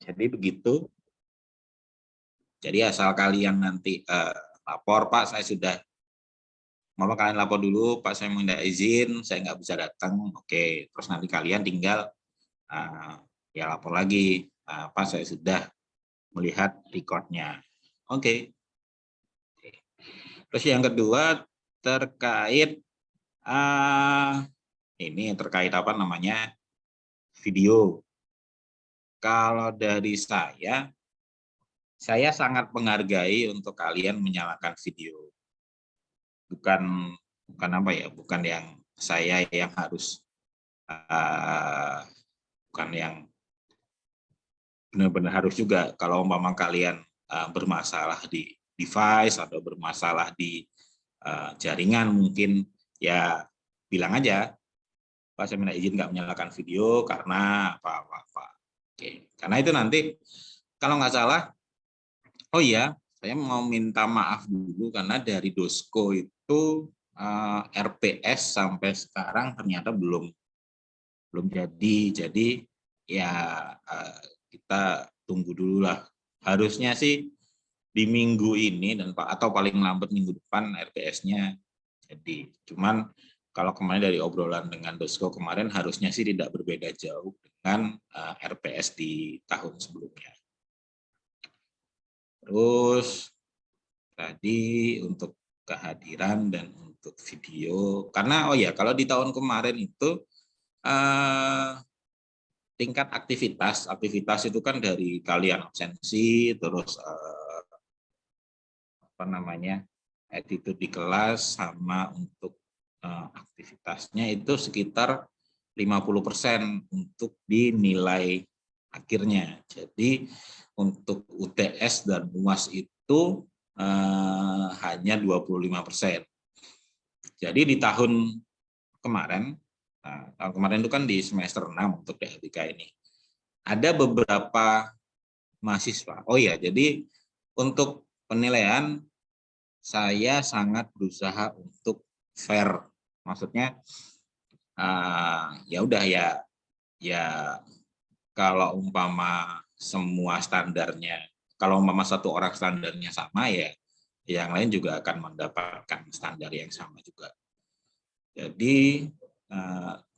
Jadi begitu. Jadi asal kalian nanti lapor, Pak, saya sudah, Mama kalian lapor dulu, Pak, saya minta izin, saya nggak bisa datang, oke. Terus nanti kalian tinggal ya lapor lagi, Pak, saya sudah melihat recordnya, oke. Terus yang kedua terkait ini terkait apa namanya video. Kalau dari saya sangat menghargai untuk kalian menyalakan video. Bukan apa ya, bukan yang saya yang harus bukan yang benar-benar harus juga. Kalau umpama kalian bermasalah di device atau bermasalah di jaringan, mungkin ya bilang aja, Pak, saya minta izin nggak menyalakan video karena apa. Oke. Karena itu nanti kalau nggak salah, oh iya, saya mau minta maaf dulu karena dari Dosko itu RPS sampai sekarang ternyata belum jadi. Jadi ya kita tunggu dulu lah. Harusnya sih di minggu ini dan atau paling lambat minggu depan RPS-nya jadi. Cuman kalau kemarin dari obrolan dengan Dosko kemarin harusnya sih tidak berbeda jauh dengan RPS di tahun sebelumnya. Terus tadi untuk kehadiran dan untuk video, karena oh ya kalau di tahun kemarin itu tingkat aktivitas itu kan dari kalian absensi, terus apa namanya attitude di kelas sama untuk aktivitasnya itu sekitar 50% untuk dinilai akhirnya. Jadi untuk UTS dan UAS itu hanya 25%. Jadi di tahun kemarin itu kan di semester 6 untuk DHBK ini. Ada beberapa mahasiswa. Oh iya, jadi untuk penilaian saya sangat berusaha untuk fair. Maksudnya ya udah ya kalau umpama semua standarnya, kalau umpama satu orang standarnya sama ya yang lain juga akan mendapatkan standar yang sama juga. Jadi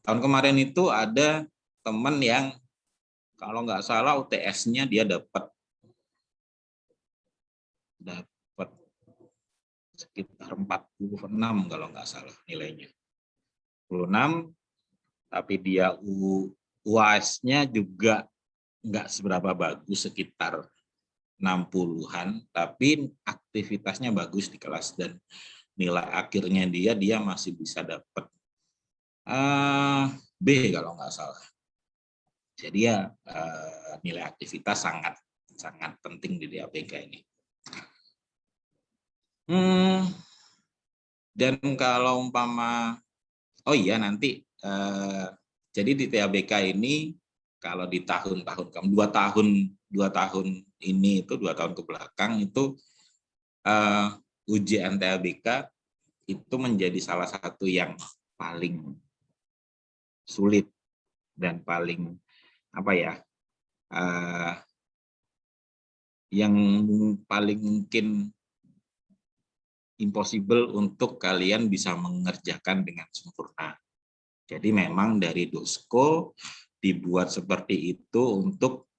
tahun kemarin itu ada teman yang kalau nggak salah UTS-nya dia dapat sekitar 46 kalau nggak salah nilainya. 46, tapi dia UAS-nya juga nggak seberapa bagus, sekitar 60-an, tapi aktivitasnya bagus di kelas dan nilai akhirnya dia masih bisa dapat B kalau nggak salah. Jadi ya nilai aktivitas sangat penting di DABK ini. Dan kalau umpama, oh iya nanti, jadi di TABK ini kalau di tahun-tahun, 2 tahun ini itu 2 tahun ke belakang itu ujian TABK itu menjadi salah satu yang paling sulit dan paling apa ya, yang paling mungkin impossible untuk kalian bisa mengerjakan dengan sempurna. Jadi memang dari Dosko dibuat seperti itu untuk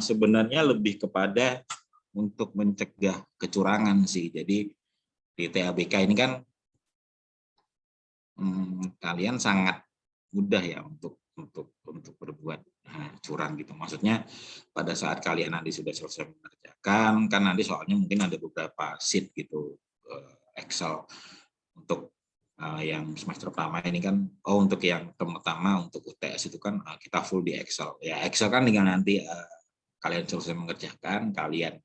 sebenarnya lebih kepada untuk mencegah kecurangan sih. Jadi di TABK ini kan kalian sangat mudah ya untuk berbuat curang gitu. Maksudnya pada saat kalian nanti sudah selesai mengerjakan, kan nanti soalnya mungkin ada beberapa sheet gitu Excel untuk yang semester pertama ini kan, untuk yang pertama untuk UTS itu kan kita full di Excel. Ya Excel kan tinggal nanti kalian selesai mengerjakan, kalian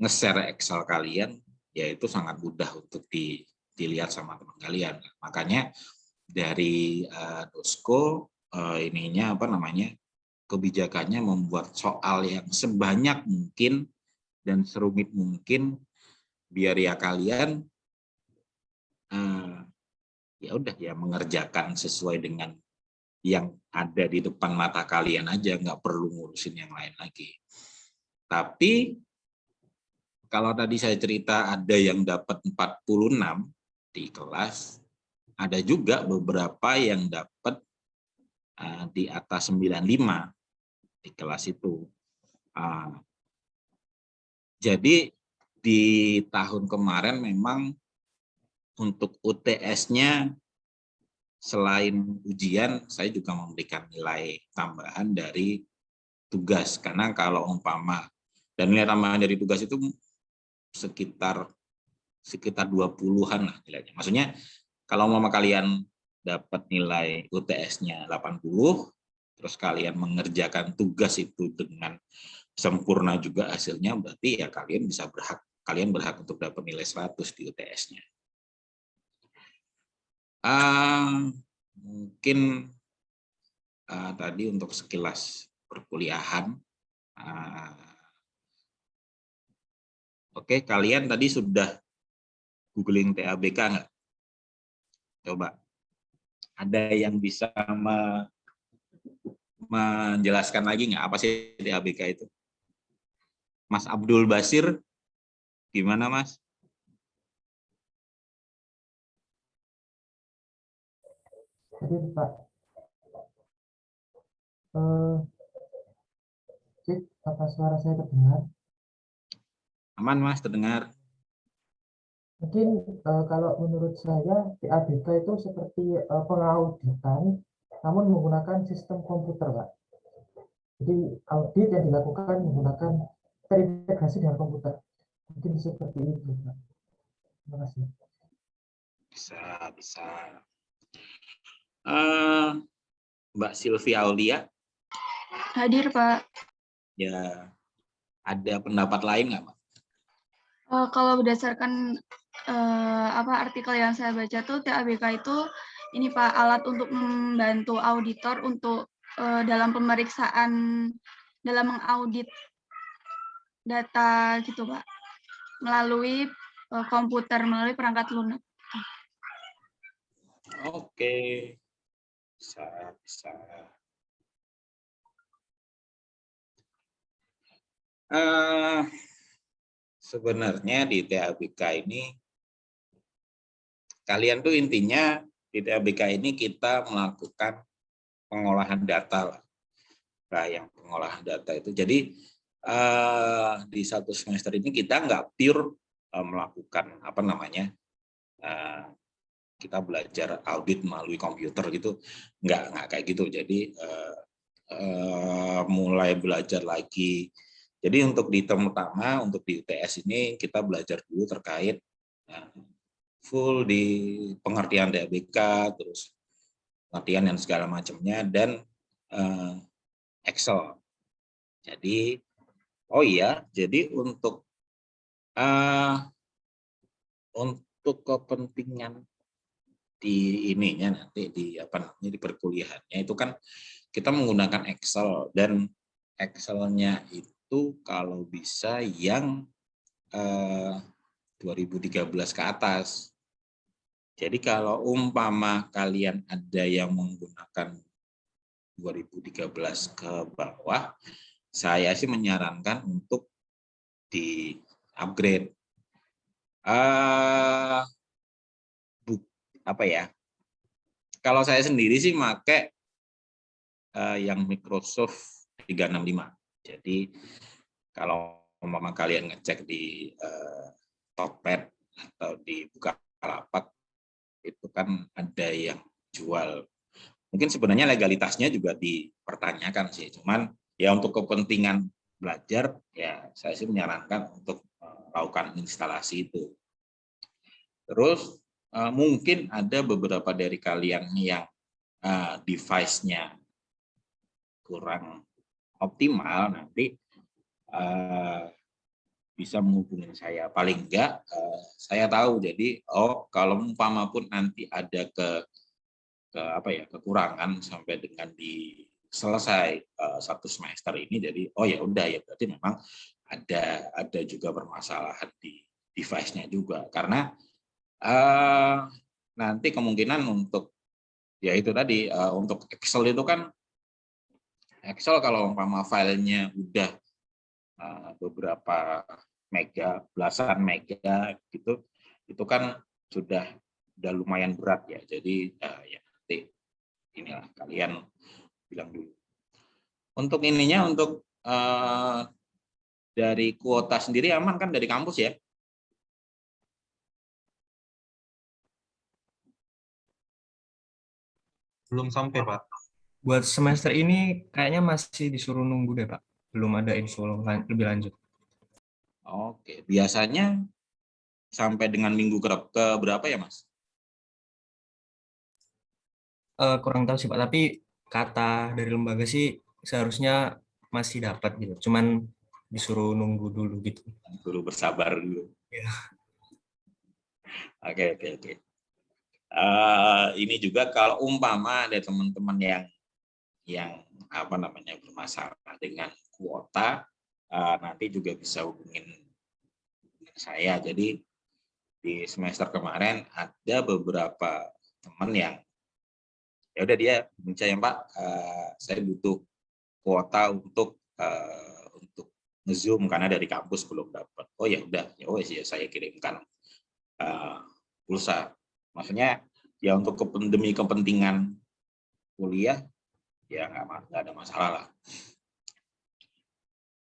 nge-share Excel kalian, ya itu sangat mudah untuk dilihat sama teman kalian. Makanya dari Dosko ininya apa namanya kebijakannya membuat soal yang sebanyak mungkin dan serumit mungkin biar ya kalian ya udah ya mengerjakan sesuai dengan yang ada di depan mata kalian aja, nggak perlu ngurusin yang lain lagi. Tapi kalau tadi saya cerita ada yang dapat 46 di kelas, ada juga beberapa yang dapat di atas 95 di kelas itu. Jadi di tahun kemarin memang untuk UTS-nya selain ujian, saya juga memberikan nilai tambahan dari tugas. Karena kalau umpama, dan nilai tambahan dari tugas itu sekitar 20-an lah nilainya. Maksudnya kalau umpama kalian dapat nilai UTS-nya 80, terus kalian mengerjakan tugas itu dengan sempurna juga hasilnya, berarti ya kalian berhak untuk dapat nilai 100 di UTS-nya. Mungkin tadi untuk sekilas perkuliahan. Oke, kalian tadi sudah googling TABK nggak? Coba. Ada yang bisa menjelaskan lagi nggak apa sih TABK itu? Mas Abdul Basir, gimana Mas? Jadi Pak, cek apa suara saya terdengar? Aman Mas, terdengar. Mungkin kalau menurut saya TABK itu seperti pengauditan, namun menggunakan sistem komputer, Pak. Jadi audit yang dilakukan menggunakan terintegrasi dengan komputer. Mungkin seperti itu, Pak. Terima kasih. Bisa. Mbak Sylvia Aulia. Hadir, Pak. Ya, ada pendapat lain nggak, Mbak? Kalau berdasarkan artikel yang saya baca tuh TABK itu ini Pak, alat untuk membantu auditor untuk dalam pemeriksaan, dalam mengaudit data gitu Pak, melalui komputer, melalui perangkat lunak. Oke, bisa. Sebenarnya di TABK ini, kalian tuh intinya di TABK ini kita melakukan pengolahan data lah. Nah, yang pengolahan data itu. Jadi di satu semester ini kita nggak pure melakukan kita belajar audit melalui komputer gitu, nggak kayak gitu. Jadi mulai belajar lagi. Jadi untuk di term utama, untuk di UTS ini kita belajar dulu terkait full di pengertian TABK, terus pengertian dan segala macamnya, dan Excel. Jadi, jadi untuk kepentingan di ininya nanti di perkuliahannya itu kan kita menggunakan Excel, dan Excel-nya itu kalau bisa yang 2013 ke atas. Jadi kalau umpama kalian ada yang menggunakan 2013 ke bawah, saya sih menyarankan untuk di upgrade. Kalau saya sendiri sih pakai yang Microsoft 365. Jadi kalau umpama kalian ngecek di Tokped atau di Bukalapak, itu kan ada yang jual. Mungkin sebenarnya legalitasnya juga dipertanyakan sih, cuman ya untuk kepentingan belajar ya saya sih menyarankan untuk melakukan instalasi itu. Terus mungkin ada beberapa dari kalian yang device-nya kurang optimal, nanti bisa menghubungi saya. Paling enggak saya tahu. Jadi kalau umpama pun nanti ada kekurangan sampai dengan selesai satu semester ini, jadi ya udah ya berarti memang ada juga permasalahan di device-nya juga, karena nanti kemungkinan untuk ya itu tadi untuk Excel itu kan Excel kalau umpama filenya udah beberapa mega, belasan mega gitu, itu kan sudah lumayan berat ya. Jadi ya nanti inilah kalian bilang dulu. Untuk ininya, untuk dari kuota sendiri aman kan dari kampus ya? Belum sampai, Pak. Buat semester ini kayaknya masih disuruh nunggu deh, Pak. Belum ada info lebih lanjut. Oke, biasanya sampai dengan minggu ke berapa ya, Mas? Kurang tahu sih, Pak. Tapi kata dari lembaga sih seharusnya masih dapat gitu. Cuman disuruh nunggu dulu gitu. Dulu bersabar dulu. Ya. Oke. Ini juga kalau umpama ada teman-teman yang apa namanya bermasalah dengan kuota, nanti juga bisa hubungin saya. Jadi di semester kemarin ada beberapa teman yang ya udah dia bicara, Pak, saya butuh kuota untuk nge-Zoom karena dari kampus belum dapat. Oh ya udah, ya saya kirimkan pulsa. Maksudnya ya untuk demi kepentingan kuliah ya nggak ada masalah lah.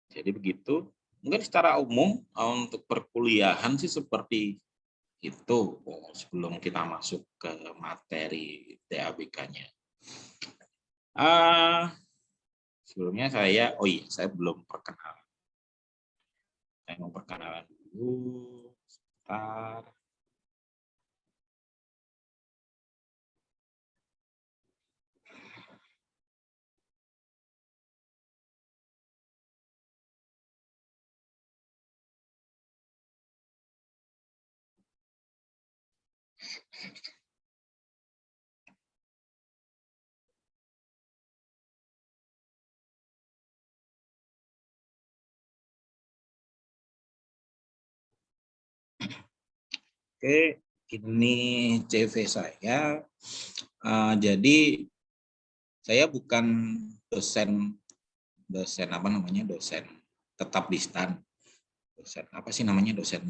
Jadi begitu. Mungkin secara umum untuk perkuliahan sih seperti itu sebelum kita masuk ke materi TABK-nya. Sebelumnya saya belum perkenalan. Saya mau perkenalan dulu. Sebentar. Oke, ini CV saya. Jadi saya bukan dosen tetap di STAN. Dosen apa sih namanya, dosen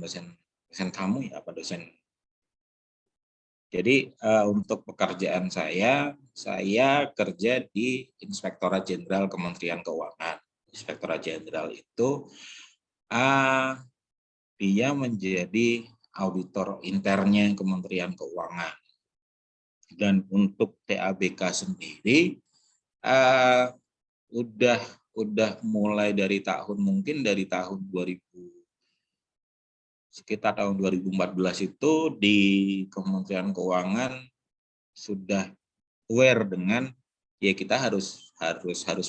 tamu ya, apa dosen. Jadi untuk pekerjaan saya kerja di Inspektorat Jenderal Kementerian Keuangan. Inspektorat Jenderal itu dia menjadi auditor internnya Kementerian Keuangan. Dan untuk TABK sendiri udah mulai dari tahun 2000, sekitar tahun 2014 itu di Kementerian Keuangan sudah aware dengan ya kita harus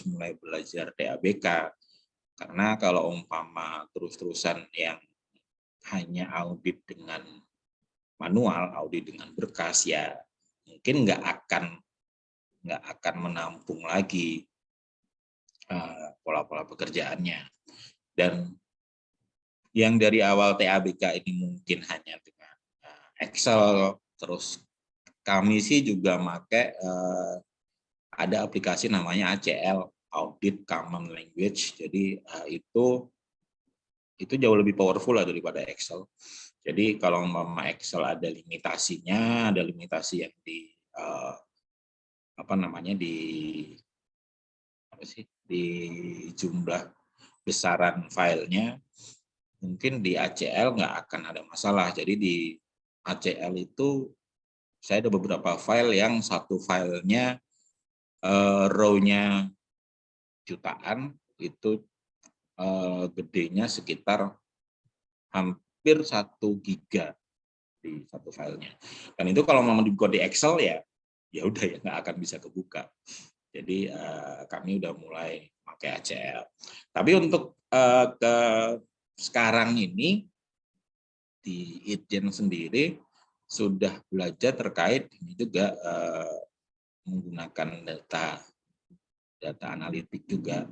mulai belajar TABK, karena kalau umpama terus-terusan yang hanya audit dengan manual, audit dengan berkas, ya mungkin nggak akan menampung lagi pola-pola pekerjaannya. Dan yang dari awal TABK ini mungkin hanya dengan Excel, terus kami sih juga pakai ada aplikasi namanya ACL, Audit Common Language. Jadi itu jauh lebih powerful lah daripada Excel. Jadi kalau umpama Excel ada limitasinya, ada limitasi yang di di jumlah besaran filenya, mungkin di ACL nggak akan ada masalah. Jadi di ACL itu saya ada beberapa file yang satu filenya row-nya jutaan, itu gedenya sekitar hampir 1 giga di satu filenya. Dan itu kalau mau dibuka di Excel ya udah ya nggak akan bisa kebuka. Jadi kami udah mulai pakai ACL. Tapi untuk ke sekarang ini di Itjen sendiri sudah belajar terkait ini juga menggunakan data analitik juga.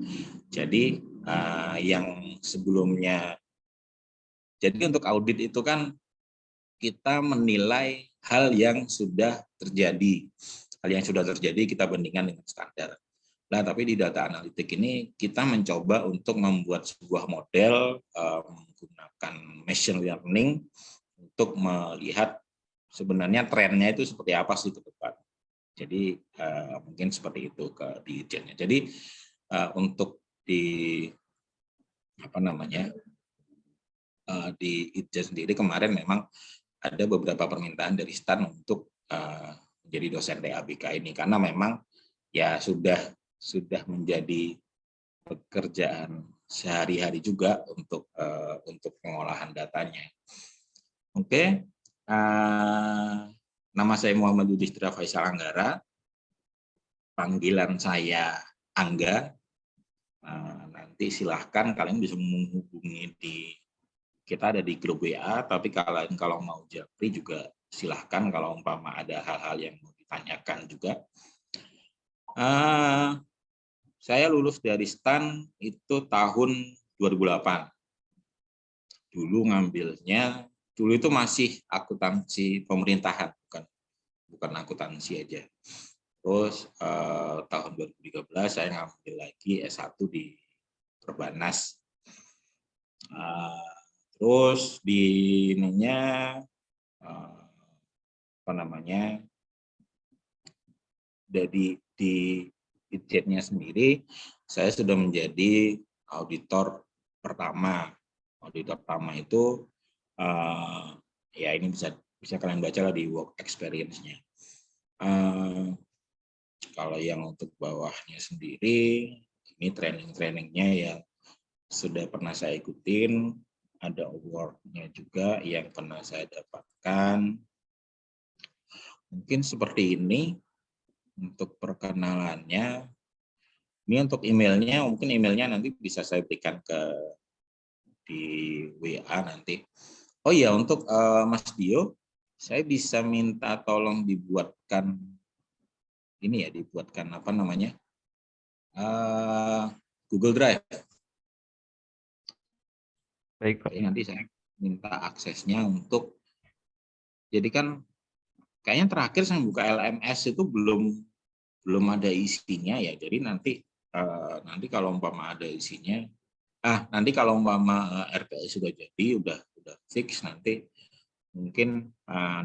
Jadi yang sebelumnya, jadi untuk audit itu kan kita menilai hal yang sudah terjadi. hal yang sudah terjadi kita bandingkan dengan standar. Nah, tapi di data analitik ini kita mencoba untuk membuat sebuah model menggunakan machine learning untuk melihat sebenarnya trennya itu seperti apa sih ke depan. Jadi mungkin seperti itu di Irjennya. Jadi untuk di di Irjen sendiri kemarin memang ada beberapa permintaan dari STAN untuk menjadi dosen TABK ini karena memang ya sudah menjadi pekerjaan sehari-hari juga untuk pengolahan datanya. Oke, nama saya Muhammad Yudhistira Faisal Anggara, panggilan saya Angga. Nanti silahkan kalian bisa menghubungi kita ada di grup WA, tapi kalian kalau mau japri juga silahkan kalau umpama ada hal-hal yang mau ditanyakan juga. Saya lulus dari STAN itu tahun 2008. Dulu itu masih akuntansi pemerintahan, bukan akuntansi aja. Terus tahun 2013 saya ngambil lagi S1 di Perbanas. Terus di di Irjennya sendiri saya sudah menjadi auditor pertama. Auditor pertama itu ya ini bisa kalian baca lah di work experience-nya. Kalau yang untuk bawahnya sendiri ini training-trainingnya yang sudah pernah saya ikutin, ada award-nya juga yang pernah saya dapatkan. Mungkin seperti ini untuk perkenalannya. Ini untuk emailnya, mungkin emailnya nanti bisa saya berikan di WA nanti. Oh iya, untuk Mas Dio, saya bisa minta tolong dibuatkan ini ya, Google Drive. Baik, Pak. Jadi nanti saya minta aksesnya untuk, jadi kan kayaknya terakhir saya buka LMS itu belum ada isinya ya. Jadi nanti kalau umpama ada isinya, nanti kalau umpama RPS sudah jadi, udah fix nanti mungkin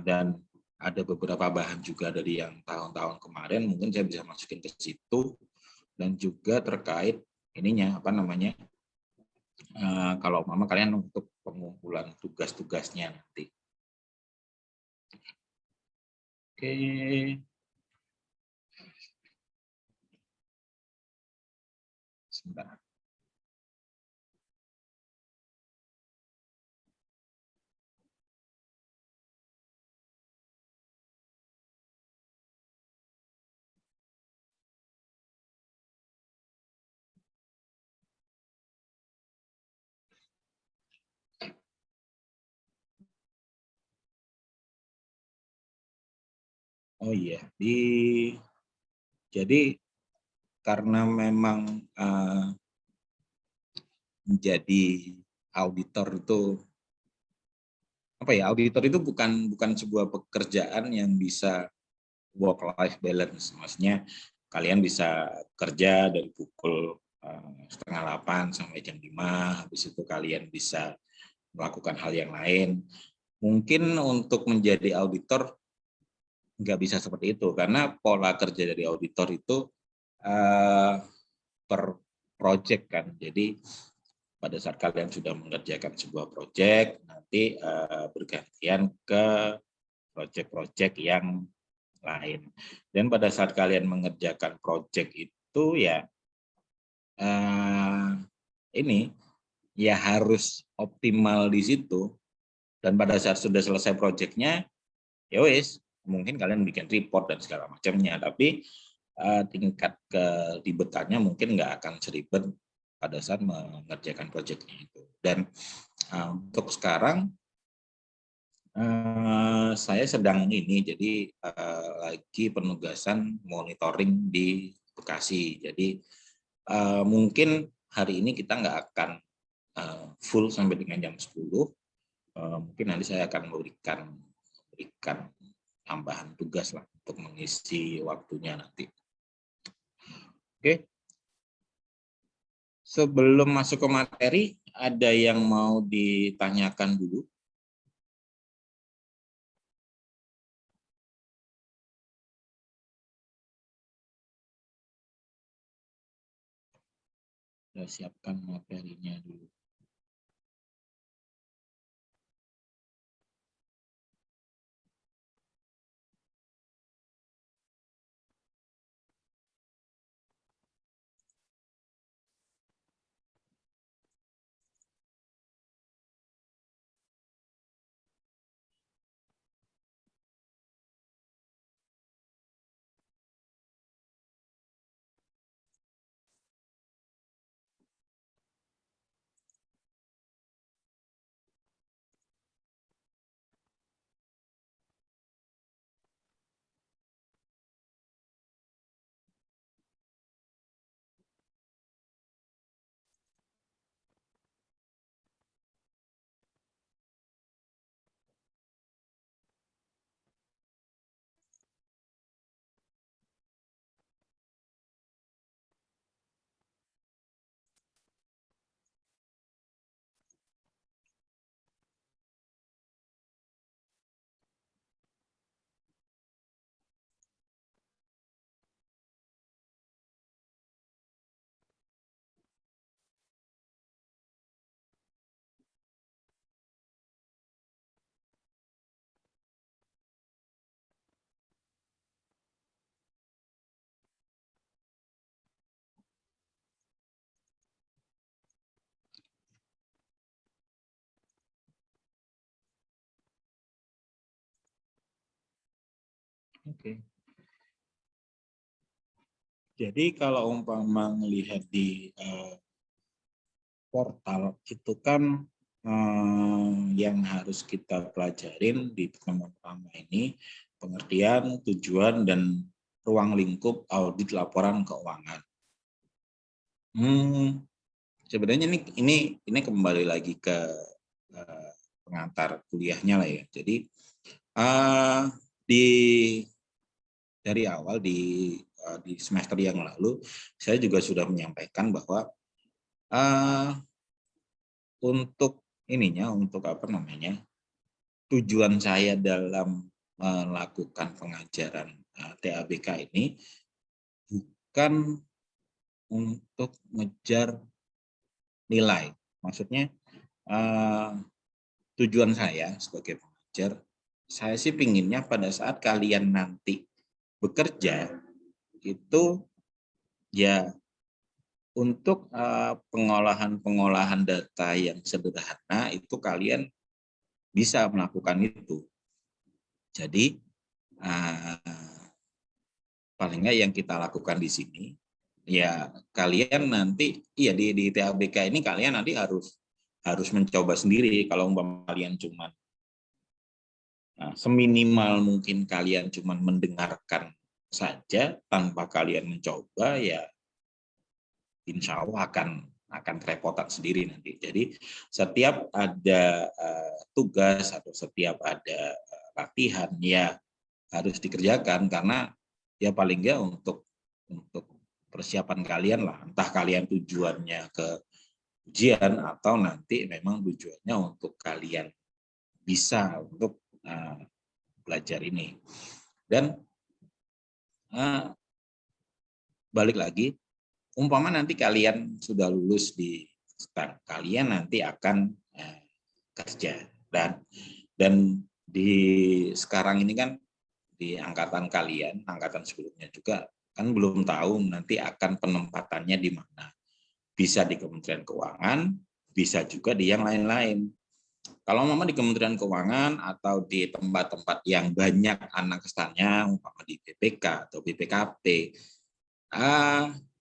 dan ada beberapa bahan juga dari yang tahun-tahun kemarin, mungkin saya bisa masukin ke situ. Dan juga terkait ininya kalau mama kalian untuk pengumpulan tugas-tugasnya nanti. Oke. Sebentar. Oh iya, jadi karena memang menjadi auditor itu auditor itu bukan sebuah pekerjaan yang bisa work life balance. Maksudnya kalian bisa kerja dari pukul 7:30 sampai jam 5, habis itu kalian bisa melakukan hal yang lain. Mungkin untuk menjadi auditor nggak bisa seperti itu, karena pola kerja dari auditor itu per project kan. Jadi pada saat kalian sudah mengerjakan sebuah project, nanti bergantian ke project-project yang lain. Dan pada saat kalian mengerjakan project itu ya ini ya harus optimal di situ. Dan pada saat sudah selesai projectnya, ya wes, mungkin kalian bikin report dan segala macamnya, tapi tingkat kelibetannya mungkin nggak akan seribet pada saat mengerjakan proyeknya itu. Dan untuk sekarang saya sedang jadi lagi penugasan monitoring di Bekasi. Jadi mungkin hari ini kita nggak akan full sampai dengan jam 10. Mungkin nanti saya akan memberikan tambahan tugas lah untuk mengisi waktunya nanti. Oke. Sebelum masuk ke materi, ada yang mau ditanyakan dulu? Sudah siapkan materinya dulu. Oke. Jadi kalau umpama melihat di portal itu kan yang harus kita pelajarin di pertemuan pertama ini pengertian, tujuan, dan ruang lingkup audit laporan keuangan. Sebenarnya ini kembali lagi ke pengantar kuliahnya lah ya. Jadi dari awal di semester yang lalu saya juga sudah menyampaikan bahwa untuk tujuan saya dalam melakukan pengajaran TABK ini bukan untuk ngejar nilai. Maksudnya tujuan saya sebagai pengajar, saya sih pinginnya pada saat kalian nanti bekerja itu ya untuk pengolahan data yang sederhana itu kalian bisa melakukan itu. Jadi paling nggak yang kita lakukan di sini ya kalian nanti di TABK ini kalian nanti harus mencoba sendiri. Kalau kalian cuma seminimal mungkin kalian cuma mendengarkan saja tanpa kalian mencoba ya insya Allah akan kerepotan sendiri nanti. Jadi setiap ada tugas atau setiap ada latihan ya harus dikerjakan karena ya paling nggak untuk persiapan kalian lah. Entah kalian tujuannya ke ujian atau nanti memang tujuannya untuk kalian bisa untuk belajar ini. Dan balik lagi. Umpama nanti kalian sudah lulus di STAN, kalian nanti akan kerja dan di sekarang ini kan di angkatan kalian, angkatan sebelumnya juga kan belum tahu nanti akan penempatannya di mana. Bisa di Kementerian Keuangan, bisa juga di yang lain-lain. Kalau umpama di Kementerian Keuangan atau di tempat-tempat yang banyak anak STAN-nya, umpama di BPK atau BPKP,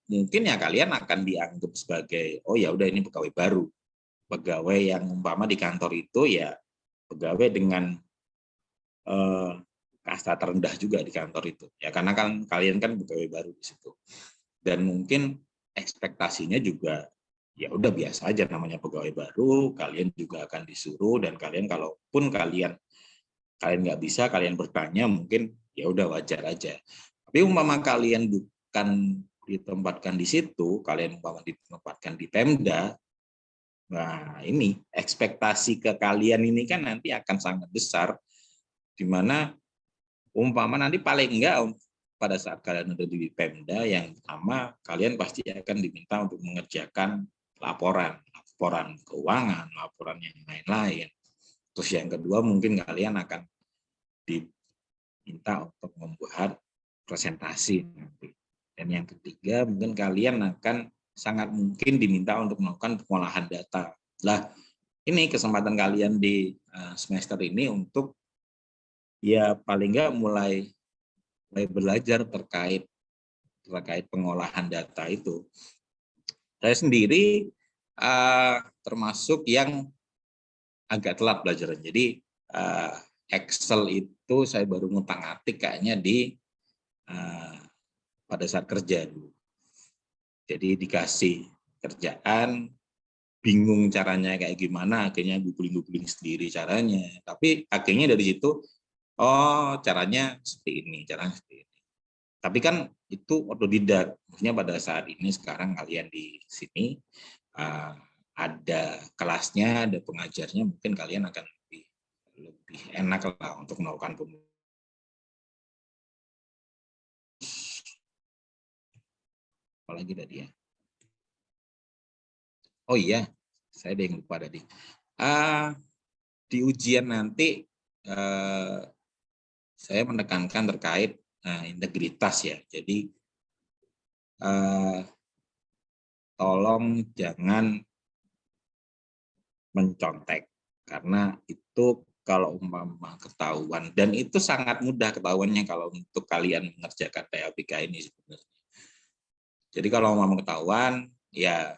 mungkin ya kalian akan dianggap sebagai oh ya udah ini pegawai baru, pegawai yang umpama di kantor itu ya pegawai dengan kasta terendah juga di kantor itu ya karena kan kalian kan pegawai baru di situ dan mungkin ekspektasinya juga ya udah biasa aja namanya pegawai baru, kalian juga akan disuruh dan kalaupun kalian kalian nggak bisa, kalian bertanya, mungkin ya udah wajar aja. Tapi umpama kalian bukan ditempatkan di situ, kalian umpama ditempatkan di Pemda, nah ini ekspektasi ke kalian ini kan nanti akan sangat besar, di mana umpama nanti paling enggak pada saat kalian ada di Pemda, yang pertama kalian pasti akan diminta untuk mengerjakan laporan keuangan, laporan yang lain-lain. Terus yang kedua mungkin kalian akan diminta untuk membuat presentasi nanti. Dan yang ketiga mungkin kalian akan sangat mungkin diminta untuk melakukan pengolahan data. Lah, ini kesempatan kalian di semester ini untuk ya paling nggak mulai belajar terkait pengolahan data itu. Saya sendiri termasuk yang agak telat belajar. Jadi Excel itu saya baru ngutak-ngatik kayaknya pada saat kerja dulu. Jadi dikasih kerjaan, bingung caranya kayak gimana, akhirnya googling sendiri caranya. Tapi akhirnya dari situ, oh caranya seperti ini, Tapi kan itu otodidak. Maksudnya pada saat ini sekarang kalian di sini ada kelasnya, ada pengajarnya, mungkin kalian akan lebih enak lah untuk melakukan pembelajaran. Apalagi tadi ya. Oh iya, saya ada yang lupa tadi. Di ujian nanti saya menekankan terkait integritas ya. Jadi tolong jangan mencontek, karena itu kalau umpama ketahuan, dan itu sangat mudah ketahuannya kalau untuk kalian mengerjakan TABK ini sebenarnya. Jadi kalau umpama ketahuan, ya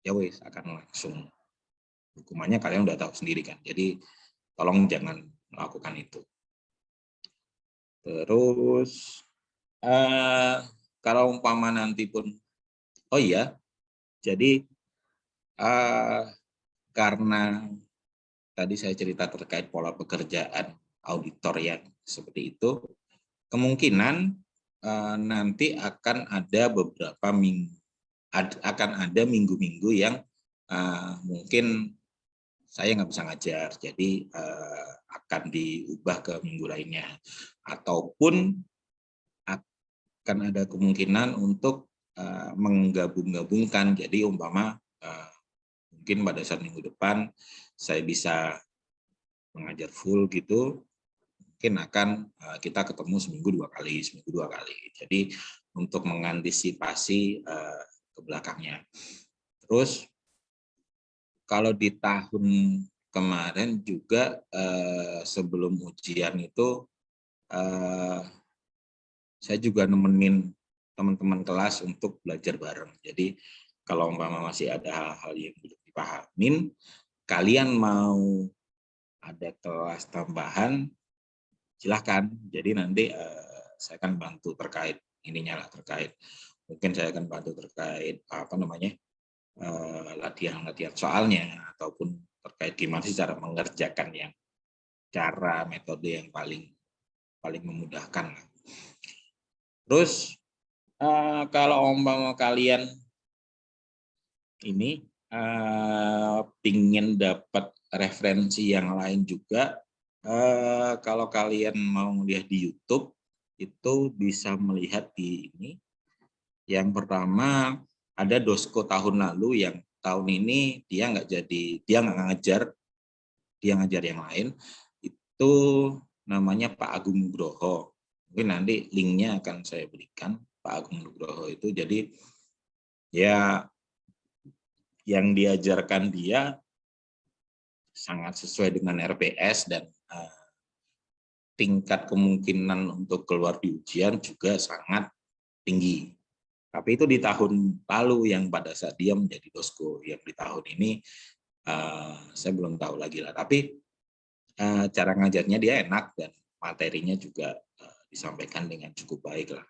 wes akan langsung hukumannya kalian udah tahu sendiri kan. Jadi tolong jangan melakukan itu. Terus kalau umpama nanti pun, oh iya, jadi karena tadi saya cerita terkait pola pekerjaan auditor yang seperti itu, kemungkinan nanti akan ada beberapa minggu-minggu yang mungkin saya nggak bisa ngajar, jadi akan diubah ke minggu lainnya, ataupun akan ada kemungkinan untuk menggabung-gabungkan. Jadi umpama mungkin pada saat minggu depan saya bisa mengajar full gitu, mungkin akan kita ketemu seminggu dua kali. Jadi untuk mengantisipasi ke belakangnya. Terus kalau di tahun kemarin juga sebelum ujian itu saya juga nemenin teman-teman kelas untuk belajar bareng. Jadi kalau umpama masih ada hal-hal yang belum dipahamin, kalian mau ada kelas tambahan, silahkan. Jadi nanti saya akan bantu terkait ininya lah, mungkin saya akan bantu terkait latihan soalnya, ataupun terkait gimana sih cara mengerjakan yang cara metode yang paling memudahkan. Terus kalau umpama kalian ini pingin dapat referensi yang lain juga, kalau kalian mau lihat di YouTube itu bisa melihat di ini. Yang pertama ada Dosko tahun lalu, yang tahun ini dia nggak ngajar, dia ngajar yang lain. Itu namanya Pak Agung Nugroho. Mungkin nanti linknya akan saya berikan. Pak Agung Nugroho itu jadi ya yang diajarkan dia sangat sesuai dengan RPS, dan tingkat kemungkinan untuk keluar di ujian juga sangat tinggi. Tapi itu di tahun lalu yang pada saat dia menjadi Dosko. Yang di tahun ini saya belum tahu lagi lah. Tapi cara ngajarnya dia enak, dan materinya juga disampaikan dengan cukup baik lah.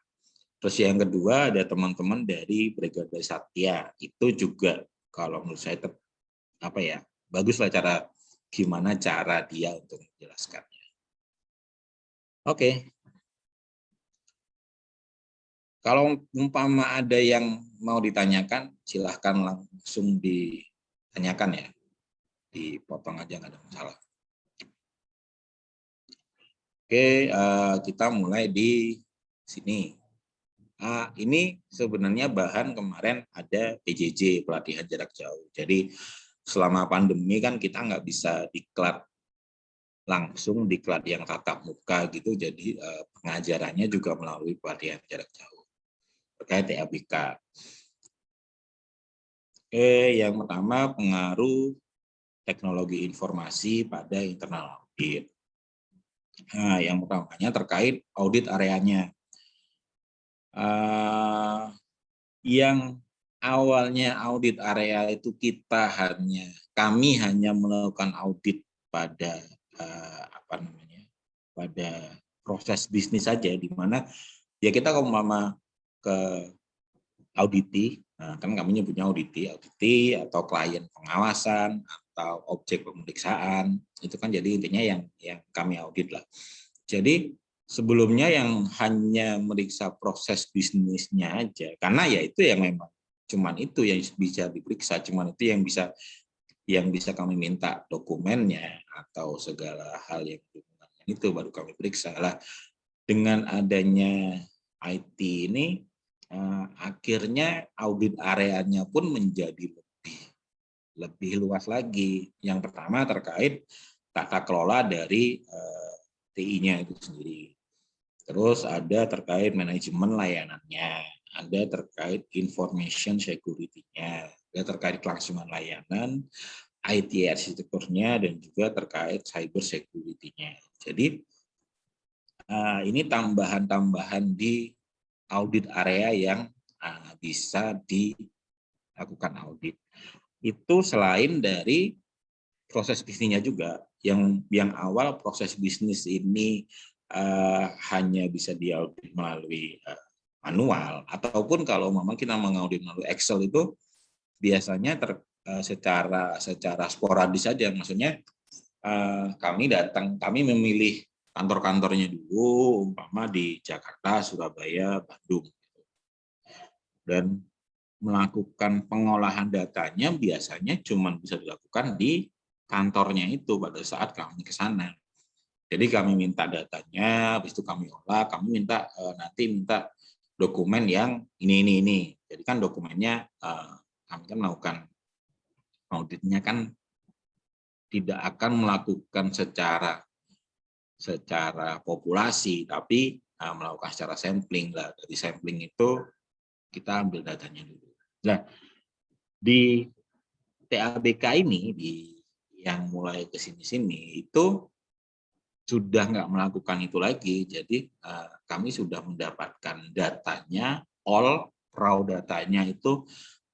Terus yang kedua ada teman-teman dari Brigade Satya. Itu juga kalau menurut saya bagus lah gimana cara dia untuk menjelaskannya. Oke. Kalau umpama ada yang mau ditanyakan, silahkan langsung ditanyakan ya. Dipotong aja, nggak ada masalah. Oke, kita mulai di sini. Ini sebenarnya bahan kemarin ada PJJ, pelatihan jarak jauh. Jadi selama pandemi kan kita nggak bisa diklat langsung, diklat yang tatap muka gitu. Jadi pengajarannya juga melalui pelatihan jarak jauh terkait TABK. Yang pertama, pengaruh teknologi informasi pada internal audit. Nah, yang pertamanya terkait audit areanya. Yang awalnya audit area itu kami hanya melakukan audit pada pada proses bisnis saja, di mana ya kita kalau ke auditi, kan kami nyebutnya auditi atau klien pengawasan atau objek pemeriksaan, itu kan jadi intinya yang kami audit lah. Jadi sebelumnya yang hanya meriksa proses bisnisnya aja, karena ya itu yang memang cuman itu yang bisa diperiksa, cuman itu yang bisa kami minta dokumennya atau segala hal yang itu baru kami periksa lah. Dengan adanya IT ini akhirnya audit areanya pun menjadi lebih luas lagi. Yang pertama terkait tata kelola dari TI-nya itu sendiri. Terus ada terkait manajemen layanannya, ada terkait information security-nya, ada terkait kelangsungan layanan, IT arsitekturnya, dan juga terkait cyber security-nya. Jadi ini tambahan-tambahan di audit area yang bisa dilakukan audit. Itu selain dari proses bisnisnya juga, yang awal proses bisnis ini hanya bisa diaudit melalui manual, ataupun kalau memang kita mengaudit melalui Excel itu biasanya secara sporadis saja. Maksudnya kami memilih kantor-kantornya dulu, umpama di Jakarta, Surabaya, Bandung, dan melakukan pengolahan datanya biasanya cuma bisa dilakukan di kantornya itu pada saat kami ke sana. Jadi kami minta datanya, habis itu kami olah, kami minta dokumen yang ini. Jadi kan dokumennya kami kan melakukan auditnya kan tidak akan melakukan secara populasi, tapi melakukan secara sampling lah. Dari sampling itu kita ambil datanya dulu. Nah, di TABK ini, yang mulai ke sini itu sudah nggak melakukan itu lagi. Jadi kami sudah mendapatkan datanya, all raw datanya itu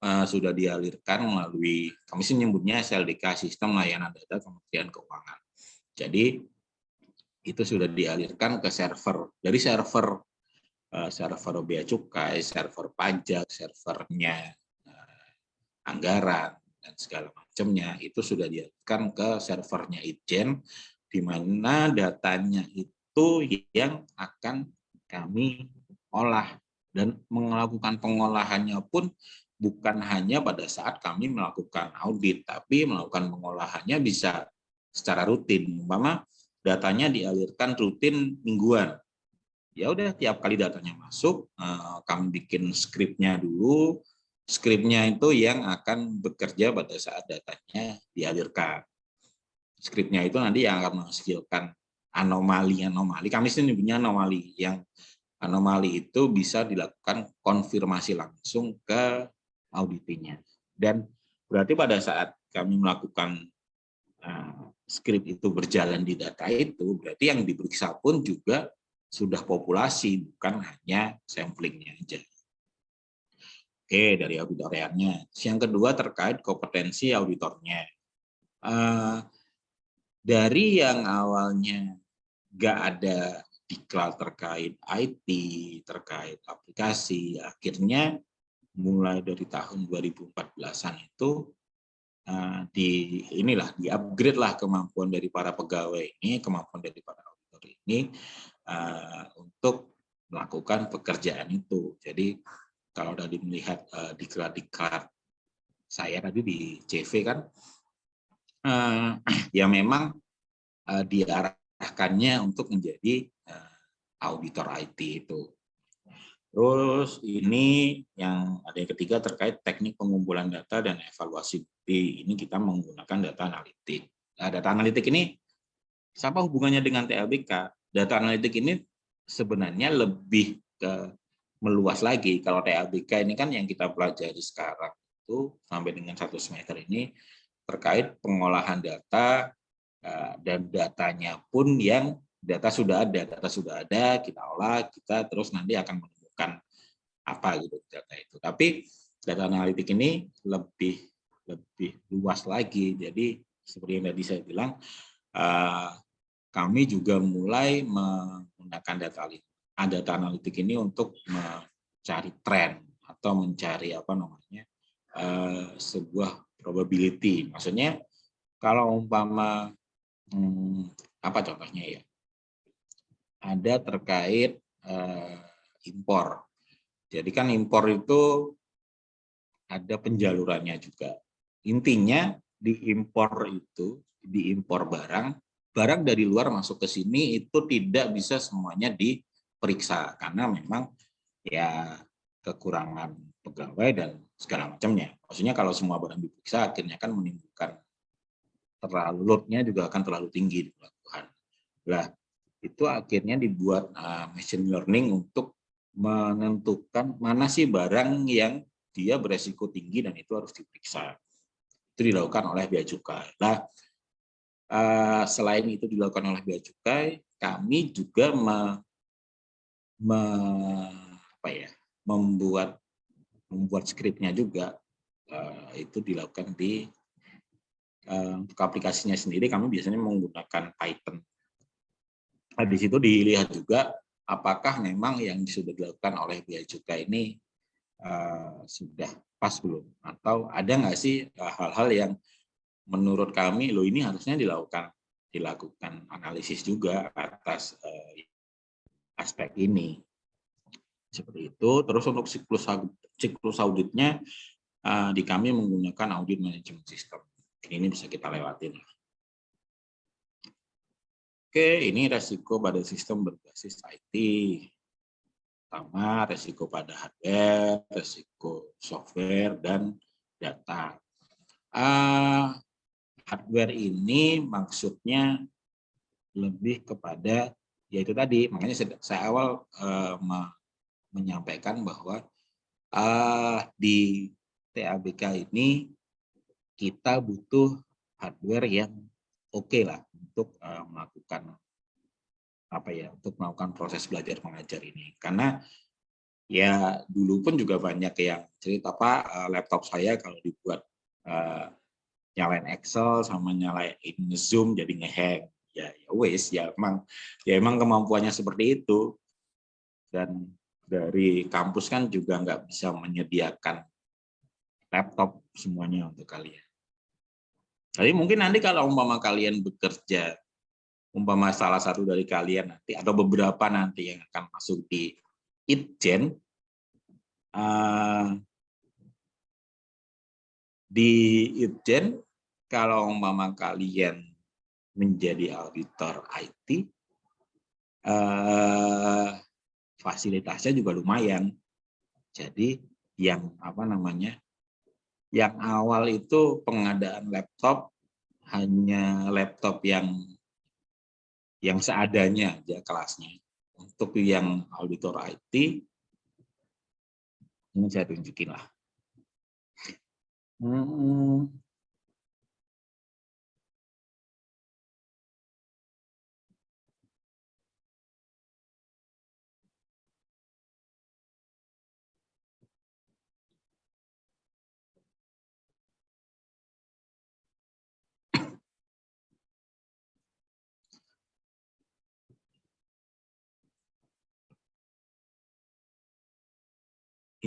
sudah dialirkan melalui, kami sih nyebutnya SLDK, Sistem Layanan Data Kementerian Keuangan. Jadi itu sudah dialirkan ke server. Dari server Bea Cukai, server pajak, servernya anggaran dan segala macamnya, itu sudah dialirkan ke servernya Itjen, di mana datanya itu yang akan kami olah, dan melakukan pengolahannya pun bukan hanya pada saat kami melakukan audit, tapi melakukan pengolahannya bisa secara rutin. Umpama datanya dialirkan rutin mingguan, ya udah tiap kali datanya masuk kami bikin skripnya dulu. Skripnya itu yang akan bekerja pada saat datanya dialirkan. Skripnya itu nanti yang akan menghasilkan anomali. Kami sih nyebutnya anomali. Yang anomali itu bisa dilakukan konfirmasi langsung ke auditinya. Dan berarti pada saat kami melakukan skrip itu berjalan di data itu, berarti yang diperiksa pun juga sudah populasi, bukan hanya samplingnya aja. Oke, dari auditoriannya. Yang kedua terkait kompetensi auditornya. Dari yang awalnya nggak ada diklat terkait IT, terkait aplikasi, akhirnya mulai dari tahun 2014-an itu di-upgrade lah kemampuan dari para pegawai ini, kemampuan dari para auditor ini, untuk melakukan pekerjaan itu. Jadi kalau tadi melihat diklat-diklat saya tadi di CV kan, ya memang diarahkannya untuk menjadi auditor IT itu. Terus ini yang ada yang ketiga terkait teknik pengumpulan data dan evaluasi bukti. Ini kita menggunakan data analitik. Nah, data analitik ini apa hubungannya dengan TABK? Data analitik ini sebenarnya lebih ke meluas lagi. Kalau TABK ini kan yang kita pelajari sekarang itu sampai dengan 1 semester ini terkait pengolahan data dan datanya pun yang data sudah ada, kita olah, kita terus nanti akan menemukan apa gitu data itu. Tapi data analitik ini lebih luas lagi. Jadi seperti yang tadi saya bilang, kami juga mulai menggunakan data analitik ini untuk mencari tren atau mencari sebuah probability. Maksudnya kalau umpama apa contohnya ya? Ada terkait impor. Jadi kan impor itu ada penjalurannya juga. Intinya diimpor barang dari luar masuk ke sini itu tidak bisa semuanya diperiksa karena memang ya kekurangan pegawai dan segala macamnya. Maksudnya kalau semua barang diperiksa akhirnya kan menimbulkan load-nya juga akan terlalu tinggi di pelabuhan. Nah, itu akhirnya dibuat machine learning untuk menentukan mana sih barang yang dia beresiko tinggi dan itu harus diperiksa. Itu dilakukan oleh Bea Cukai. Nah, selain itu dilakukan oleh Bea Cukai, kami juga membuat skripnya juga. Itu dilakukan di untuk aplikasinya sendiri kami biasanya menggunakan Python. Nah, di situ dilihat juga apakah memang yang sudah dilakukan oleh Bea Cukai ini sudah pas belum, atau ada nggak sih hal-hal yang menurut kami loh ini harusnya dilakukan analisis juga atas aspek ini. Seperti itu. Terus untuk siklus auditnya di kami menggunakan audit management system. Ini bisa kita lewatin. Oke, ini resiko pada sistem berbasis IT. Pertama, resiko pada hardware, resiko software, dan data. Hardware ini maksudnya lebih kepada, yaitu tadi, makanya saya awal menyampaikan bahwa di TABK ini kita butuh hardware yang oke lah untuk melakukan untuk melakukan proses belajar mengajar ini. Karena ya dulu pun juga banyak yang cerita laptop saya kalau dibuat nyalain Excel sama nyalain Zoom jadi ngehang. Ya wes ya emang kemampuannya seperti itu. Dan dari kampus kan juga nggak bisa menyediakan laptop semuanya untuk kalian. Jadi mungkin nanti kalau umpama kalian bekerja, umpama salah satu dari kalian nanti atau beberapa nanti yang akan masuk di Itjen, kalau umpama kalian menjadi auditor IT, fasilitasnya juga lumayan. Jadi yang yang awal itu pengadaan laptop hanya laptop yang seadanya aja kelasnya. Untuk yang auditor IT, ini saya tunjukin lah.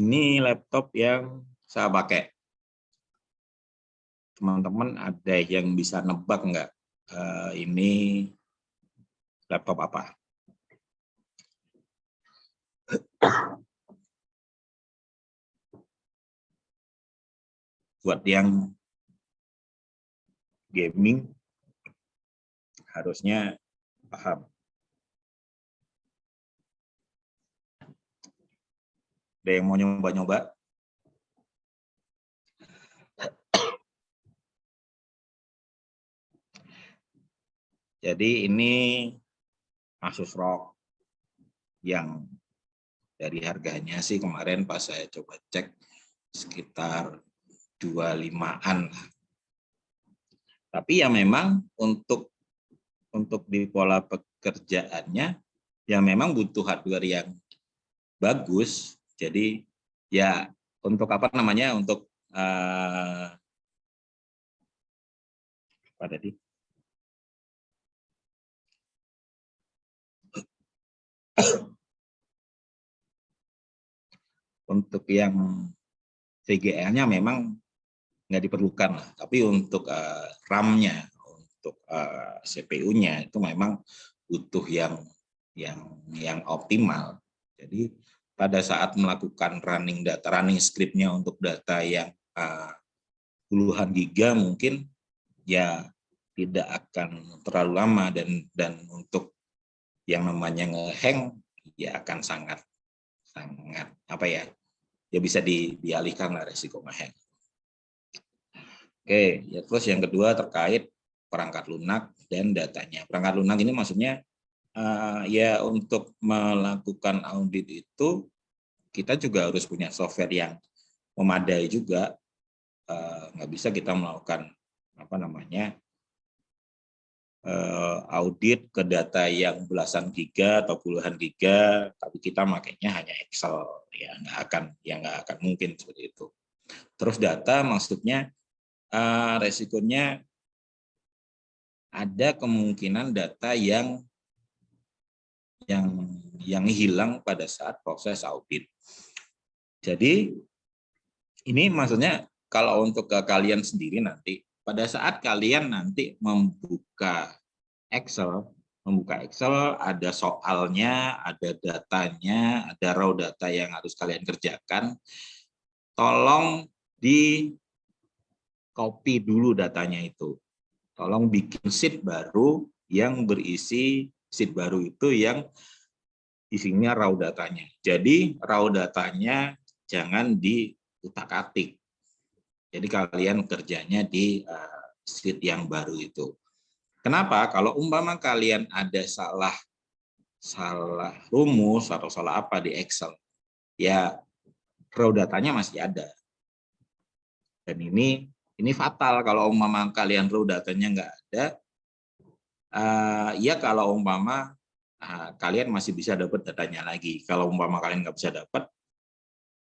Ini laptop yang saya pakai. Teman-teman ada yang bisa nebak nggak ini laptop apa? buat yang gaming harusnya paham. Ada yang mau nyoba-nyoba? Jadi ini Asus ROG yang dari harganya sih kemarin pas saya coba cek sekitar 25-an. Tapi ya memang untuk di pola pekerjaannya ya memang butuh hardware yang bagus. Jadi ya untuk apa namanya, untuk apa tadi? Untuk yang VGA-nya memang nggak diperlukan lah, tapi untuk RAM-nya, untuk CPU-nya itu memang butuh yang optimal. Jadi pada saat melakukan running script-nya untuk data yang puluhan giga mungkin ya tidak akan terlalu lama, dan untuk yang namanya nge-hang ya akan sangat apa ya bisa dialihkan lah resiko nge-hang. Oke, ya terus yang kedua terkait perangkat lunak dan datanya. Perangkat lunak ini maksudnya ya untuk melakukan audit itu kita juga harus punya software yang memadai juga. Nggak bisa kita melakukan apa namanya audit ke data yang belasan giga atau puluhan giga, tapi kita makainya hanya Excel, ya nggak akan mungkin seperti itu. Terus data maksudnya resikonya ada kemungkinan data yang hilang pada saat proses audit. Jadi ini maksudnya kalau untuk ke kalian sendiri nanti, pada saat kalian nanti membuka Excel, ada soalnya, ada datanya, ada raw data yang harus kalian kerjakan. Tolong di copy dulu datanya itu. Tolong bikin sheet baru yang berisi sheet baru itu yang isinya raw datanya. Jadi raw datanya jangan diutak-atik. Jadi kalian kerjanya di sheet yang baru itu. Kenapa? Kalau umpama kalian ada salah rumus atau salah apa di Excel, ya raw datanya masih ada. Dan ini fatal kalau umpama kalian raw datanya nggak ada. Ya kalau umpama kalian masih bisa dapat datanya lagi. Kalau umpama kalian nggak bisa dapat,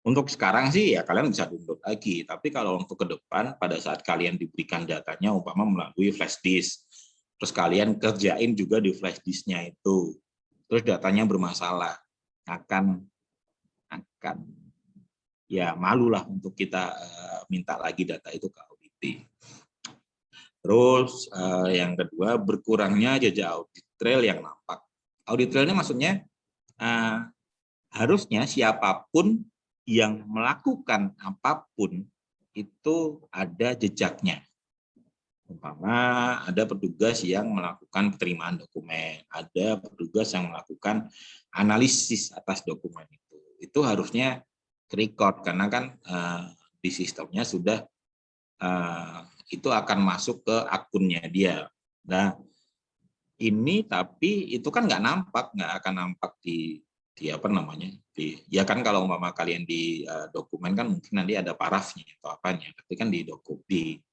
untuk sekarang sih ya kalian bisa download lagi. Tapi kalau untuk ke depan, pada saat kalian diberikan datanya umpama melalui flash disk, terus kalian kerjain juga di flash disknya itu, terus datanya bermasalah, akan ya malulah untuk kita minta lagi data itu ke audit. Terus yang kedua, berkurangnya jejak audit trail yang nampak. Audit trailnya maksudnya harusnya siapapun yang melakukan apapun itu ada jejaknya. Umpama ada petugas yang melakukan penerimaan dokumen, ada petugas yang melakukan analisis atas dokumen itu harusnya record, karena kan di sistemnya sudah itu akan masuk ke akunnya dia. Nah ini tapi itu kan nggak akan nampak di apa namanya, ya kan kalau umpama kalian di dokumen kan mungkin nanti ada parafnya atau apanya, tapi kan di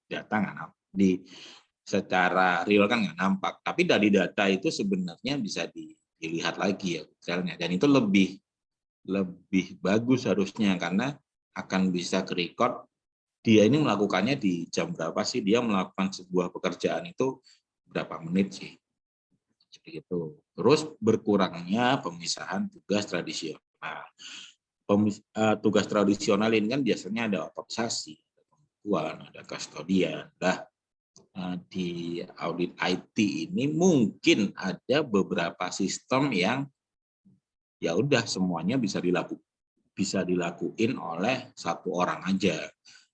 data nggak nampak, secara real kan nggak nampak, tapi dari data itu sebenarnya bisa dilihat lagi ya misalnya, dan itu lebih bagus harusnya, karena akan bisa ke record dia ini melakukannya di jam berapa sih, dia melakukan sebuah pekerjaan itu berapa menit sih, seperti itu. Terus berkurangnya pemisahan tugas tradisional. Tugas tradisional ini kan biasanya ada otorisasi, ada pembukuan, ada kustodian. Di audit IT ini mungkin ada beberapa sistem yang ya udah semuanya bisa dilakuin oleh satu orang aja.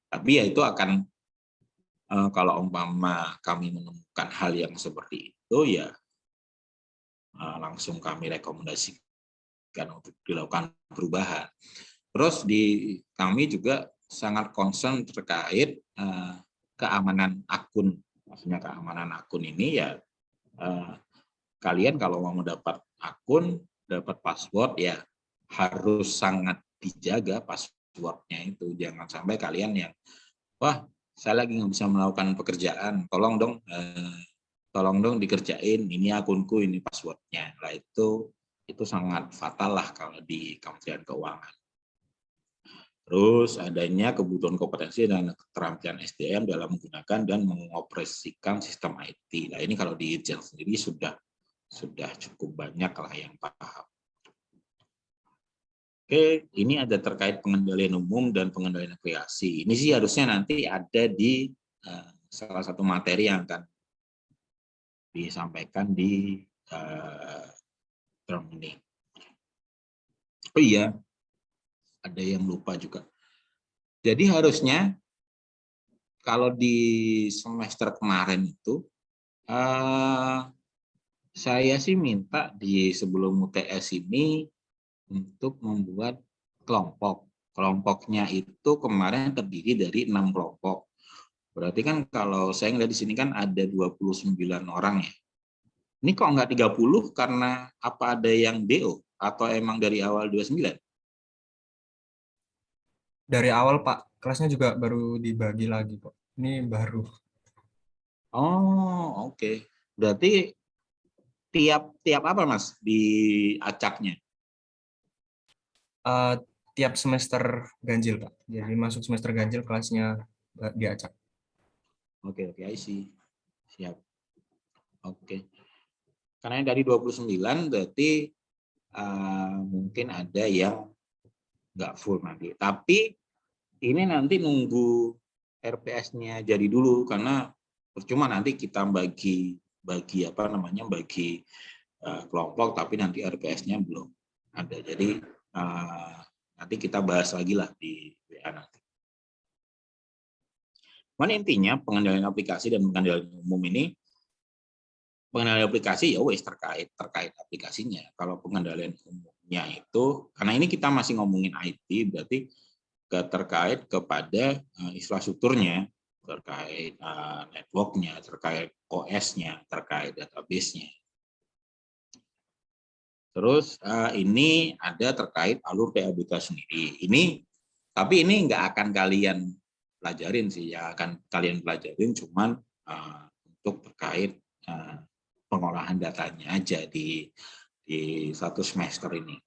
Tapi ya itu akan kalau umpama kami menemukan hal yang seperti itu, ya langsung kami rekomendasikan untuk dilakukan perubahan. Terus kami juga sangat concern terkait keamanan akun. Maksudnya keamanan akun ini ya kalian kalau mau mendapat akun, dapat password ya harus sangat dijaga passwordnya itu. Jangan sampai kalian yang wah saya lagi nggak bisa melakukan pekerjaan, tolong dong dikerjain, ini akunku, ini passwordnya. Nah itu sangat fatal lah kalau di Kementerian Keuangan. Terus adanya kebutuhan kompetensi dan keterampilan SDM dalam menggunakan dan mengoperasikan sistem IT. Nah ini kalau di Irjen sendiri sudah cukup banyak lah yang paham. Oke, ini ada terkait pengendalian umum dan pengendalian aplikasi. Ini sih harusnya nanti ada di salah satu materi yang akan disampaikan di term ini. Oh iya, ada yang lupa juga. Jadi harusnya kalau di semester kemarin itu saya sih minta di sebelum UTS ini untuk membuat kelompok. Kelompoknya itu kemarin terdiri dari 6 kelompok. Berarti kan kalau saya ngeliat di sini kan ada 29 orang ya. Ini kok nggak 30 karena apa ada yang DO atau emang dari awal 29? Dari awal Pak, kelasnya juga baru dibagi lagi Pak. Ini baru. Oh, oke. Berarti tiap apa Mas di acaknya? Tiap semester ganjil Pak. Jadi masuk semester ganjil kelasnya diacak. Oke, I see. Siap. Oke. Karena dari 29 berarti mungkin ada yang nggak full nanti. Tapi ini nanti nunggu RPS-nya jadi dulu karena percuma nanti kita bagi kelompok tapi nanti RPS-nya belum ada. Jadi nanti kita bahas lagi lah di WA nanti. Mana intinya pengendalian aplikasi dan pengendalian umum ini, pengendalian aplikasi ya wes terkait aplikasinya. Kalau pengendalian umumnya itu, karena ini kita masih ngomongin IT, berarti terkait kepada infrastrukturnya, terkait networknya, terkait OS-nya, terkait database-nya. Terus ini ada terkait alur TABK sendiri. Tapi ini nggak akan kalian pelajarin sih, ya akan kalian pelajarin cuman untuk terkait pengolahan datanya aja di satu semester ini.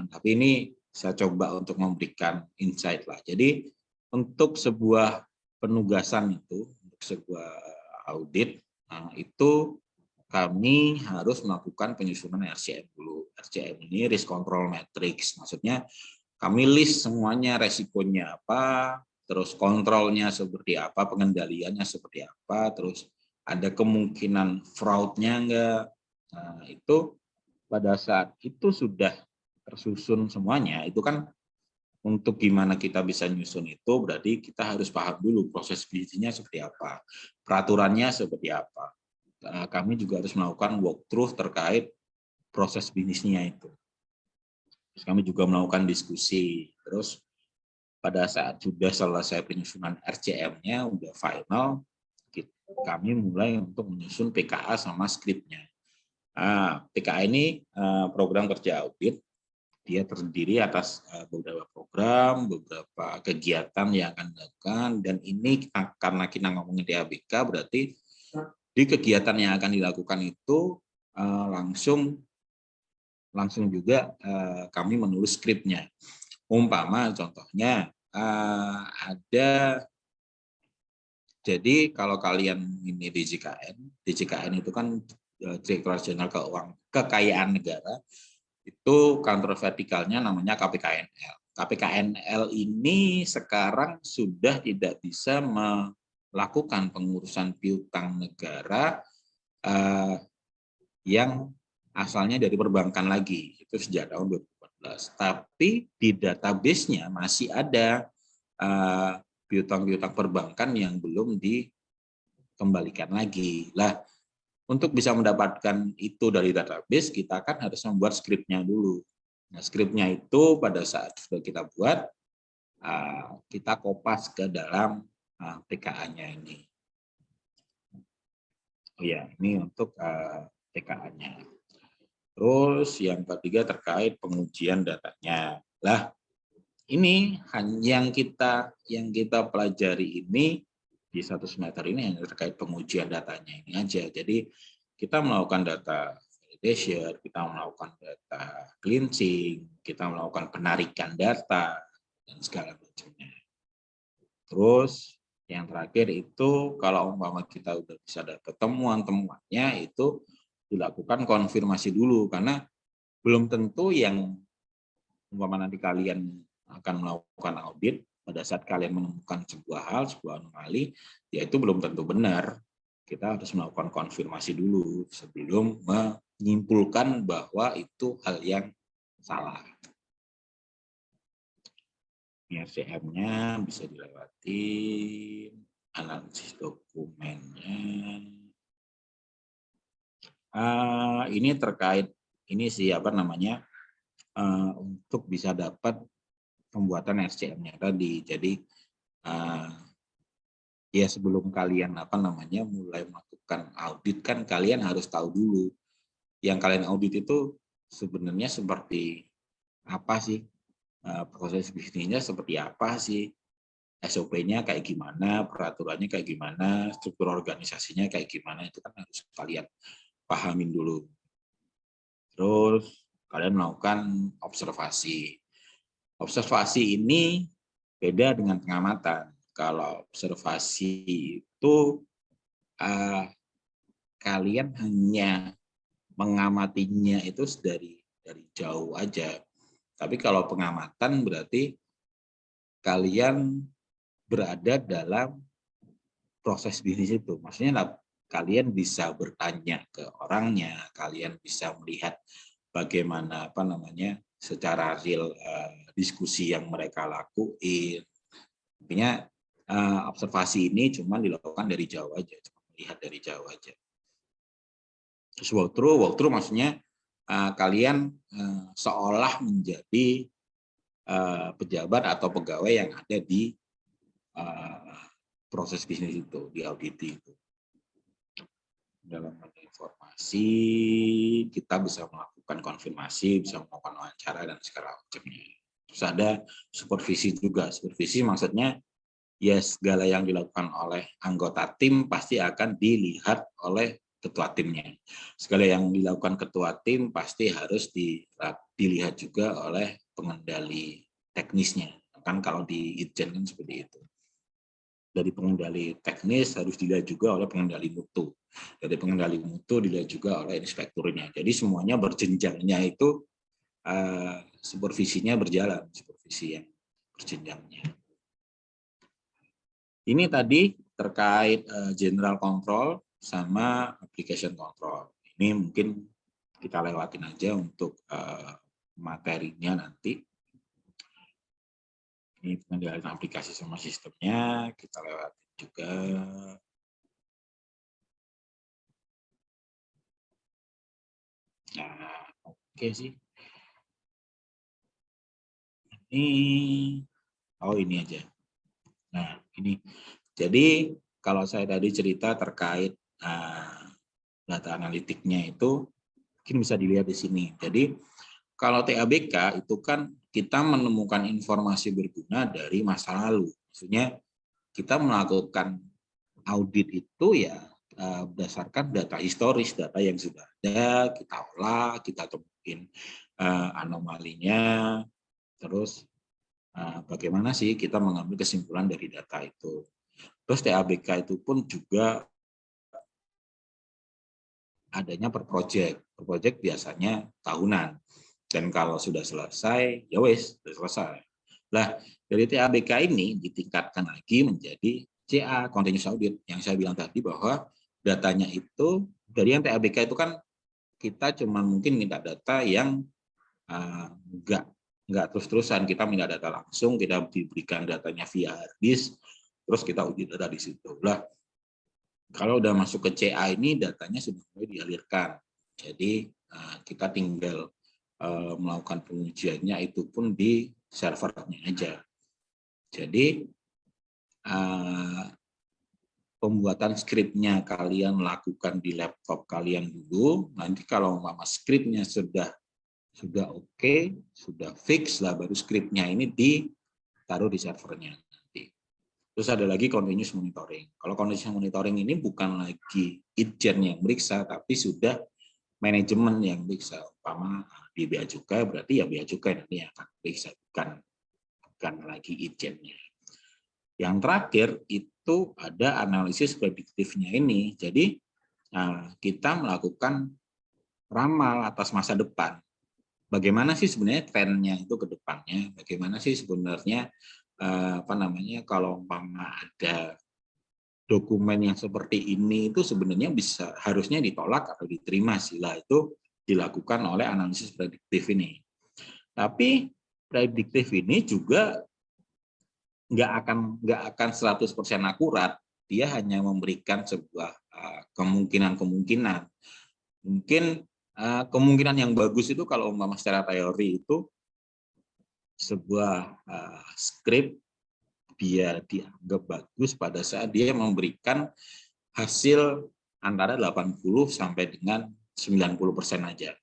Tapi ini saya coba untuk memberikan insight lah. Jadi untuk sebuah penugasan itu, untuk sebuah audit itu kami harus melakukan penyusunan RCM dulu. RCM ini risk control matrix, maksudnya kami list semuanya resikonya apa, terus kontrolnya seperti apa, pengendaliannya seperti apa, terus ada kemungkinan fraud-nya enggak. Nah, itu pada saat itu sudah tersusun semuanya, itu kan untuk gimana kita bisa nyusun itu berarti kita harus paham dulu proses bisnisnya seperti apa, peraturannya seperti apa. Kami juga harus melakukan walkthrough terkait proses bisnisnya itu. Terus kami juga melakukan diskusi. Terus pada saat sudah selesai penyusunan RCM-nya, udah final, kami mulai untuk menyusun PKA sama skripnya. PKA ini program kerja audit. Dia terdiri atas beberapa program, beberapa kegiatan yang akan dilakukan, dan ini karena kita ngomongin TABK berarti di kegiatan yang akan dilakukan itu langsung juga kami menulis skripnya. Umpama contohnya jadi kalau kalian ini DJKN itu kan Direktorat Jenderal Kekayaan Negara, itu kantor vertikalnya namanya KPKNL. KPKNL ini sekarang sudah tidak bisa melakukan pengurusan piutang negara yang asalnya dari perbankan lagi, itu sejak tahun 2014. Tapi di database-nya masih ada piutang-piutang perbankan yang belum dikembalikan lagi. Lah, untuk bisa mendapatkan itu dari database, kita kan harus membuat skripnya dulu. Nah, skripnya itu pada saat sudah kita buat, kita kopas ke dalam TKA-nya ini. Oh ya, ini untuk TKA-nya. Terus yang ketiga terkait pengujian datanya. Lah, ini yang kita pelajari ini di 1 semester ini yang terkait pengujian datanya ini aja. Jadi kita melakukan data validation, kita melakukan data cleansing, kita melakukan penarikan data dan segala macamnya. Terus yang terakhir itu kalau umpama kita udah bisa dapat temuan-temuannya itu dilakukan konfirmasi dulu, karena belum tentu yang umpama nanti kalian akan melakukan audit pada saat kalian menemukan sebuah hal, sebuah anomali, ya itu belum tentu benar. Kita harus melakukan konfirmasi dulu sebelum menyimpulkan bahwa itu hal yang salah. RCM-nya bisa dilewati, analisis dokumennya. Ini terkait ini sih apa namanya untuk bisa dapat pembuatan RCM-nya tadi. Jadi ya sebelum kalian apa namanya mulai melakukan audit kan kalian harus tahu dulu yang kalian audit itu sebenarnya seperti apa sih, proses bisnisnya seperti apa sih, SOP-nya kayak gimana, peraturannya kayak gimana, struktur organisasinya kayak gimana, itu kan harus kalian pahamin dulu. Terus kalian melakukan observasi. Observasi ini beda dengan pengamatan. Kalau observasi itu kalian hanya mengamatinya itu dari jauh aja. Tapi kalau pengamatan berarti kalian berada dalam proses bisnis itu. Maksudnya kalian bisa bertanya ke orangnya, kalian bisa melihat bagaimana apa namanya secara real diskusi yang mereka lakuin. Intinya observasi ini cuma dilakukan dari jauh aja, cuma melihat dari jauh aja. Terus walkthrough maksudnya kalian seolah menjadi pejabat atau pegawai yang ada di proses bisnis itu, di audit itu. Dalam informasi kita bisa melakukan konfirmasi, bisa melakukan wawancara dan segala macamnya. Terus ada supervisi juga. Supervisi maksudnya ya segala yang dilakukan oleh anggota tim pasti akan dilihat oleh ketua timnya. Segala yang dilakukan ketua tim pasti harus dilihat juga oleh pengendali teknisnya. Kan kalau di Itjen kan seperti itu. Dari pengendali teknis harus dilihat juga oleh pengendali mutu. Dari pengendali mutu dilihat juga oleh inspekturnya. Jadi semuanya berjenjangnya itu supervisinya berjalan, supervisi yang berjenjangnya. Ini tadi terkait general control sama application control. Ini mungkin kita lewatin aja untuk materinya nanti. Ini pengendalian aplikasi sama sistemnya, kita lewatin juga. Nah, oke sih. Ini aja. Nah, ini. Jadi kalau saya tadi cerita terkait data analitiknya itu mungkin bisa dilihat di sini. Jadi kalau TABK itu kan kita menemukan informasi berguna dari masa lalu. Maksudnya kita melakukan audit itu ya berdasarkan data historis, data yang sudah ada, kita olah, kita temuin anomalinya, terus bagaimana sih kita mengambil kesimpulan dari data itu. Terus TABK itu pun juga adanya per project. Per project biasanya tahunan. Dan kalau sudah selesai, ya wes, sudah selesai. Nah, dari TABK ini ditingkatkan lagi menjadi CA, Continuous Audit. Yang saya bilang tadi bahwa datanya itu, dari yang TABK itu kan kita cuma mungkin minta data yang enggak nggak terus-terusan, kita minta data langsung, kita diberikan datanya via hard disk, terus kita uji data di situ. Lah, kalau udah masuk ke CA ini datanya sudah mulai dialirkan. Jadi kita tinggal melakukan pengujiannya itu pun di servernya aja. Jadi pembuatan skripnya kalian lakukan di laptop kalian dulu. Nanti kalau umpama skripnya sudah oke, sudah fix lah, baru skripnya ini ditaruh di servernya nanti. Terus ada lagi continuous monitoring. Kalau continuous monitoring ini bukan lagi Itjen yang meriksa, tapi sudah manajemen yang meriksa. Umpama di Bea Cukai, berarti ya Bea Cukai nanti yang akan meriksa, bukan lagi Itjennya. Yang terakhir itu ada analisis prediktifnya ini. Jadi kita melakukan ramal atas masa depan. Bagaimana sih sebenarnya trennya itu ke depannya? Bagaimana sih sebenarnya kalau umpama ada dokumen yang seperti ini itu sebenarnya harusnya ditolak atau diterima, sila itu dilakukan oleh analisis prediktif ini. Tapi prediktif ini juga nggak akan 100% akurat. Dia hanya memberikan sebuah kemungkinan. Mungkin kemungkinan yang bagus itu kalau umpama secara teori itu sebuah skrip dia dianggap bagus pada saat dia memberikan hasil antara 80 sampai dengan 90% aja.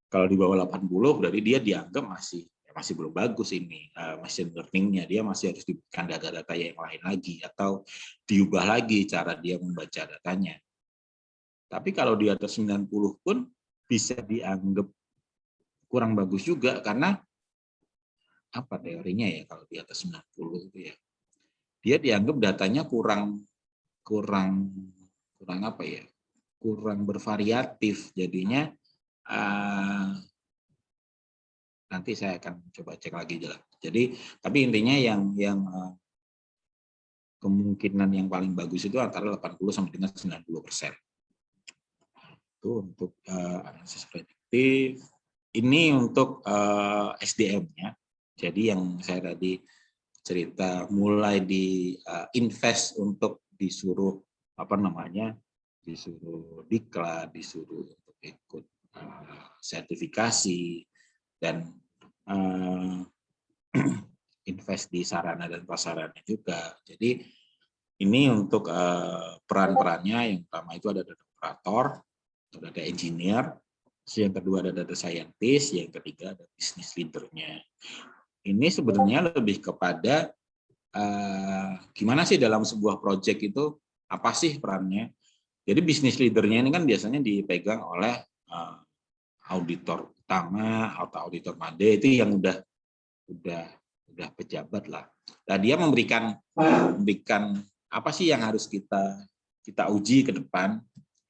Kalau di bawah 80 berarti dia dianggap masih belum bagus ini machine learning-nya, dia masih harus diberikan data-data yang lain lagi atau diubah lagi cara dia membaca datanya. Tapi kalau di atas 90 pun bisa dianggap kurang bagus juga, karena apa teorinya ya kalau di atas 90 itu ya. Dia dianggap datanya kurang apa ya? Kurang bervariatif. Jadinya nanti saya akan coba cek lagi jelas. Jadi tapi intinya yang kemungkinan yang paling bagus itu antara 80 sampai dengan 90%. Itu untuk analisis prediktif. Ini untuk SDM-nya. Jadi yang saya tadi cerita mulai di invest untuk disuruh disuruh diklat, disuruh untuk ikut sertifikasi dan invest di sarana dan prasarana juga. Jadi ini untuk peran-perannya yang pertama itu ada data operator, ada engineer, yang kedua ada data scientist, yang ketiga ada business leader-nya. Ini sebenarnya lebih kepada gimana sih dalam sebuah project itu, apa sih perannya. Jadi business leader-nya ini kan biasanya dipegang oleh auditor utama atau auditor MADE, itu yang udah pejabat lah. Nah, dia memberikan apa sih yang harus kita uji ke depan,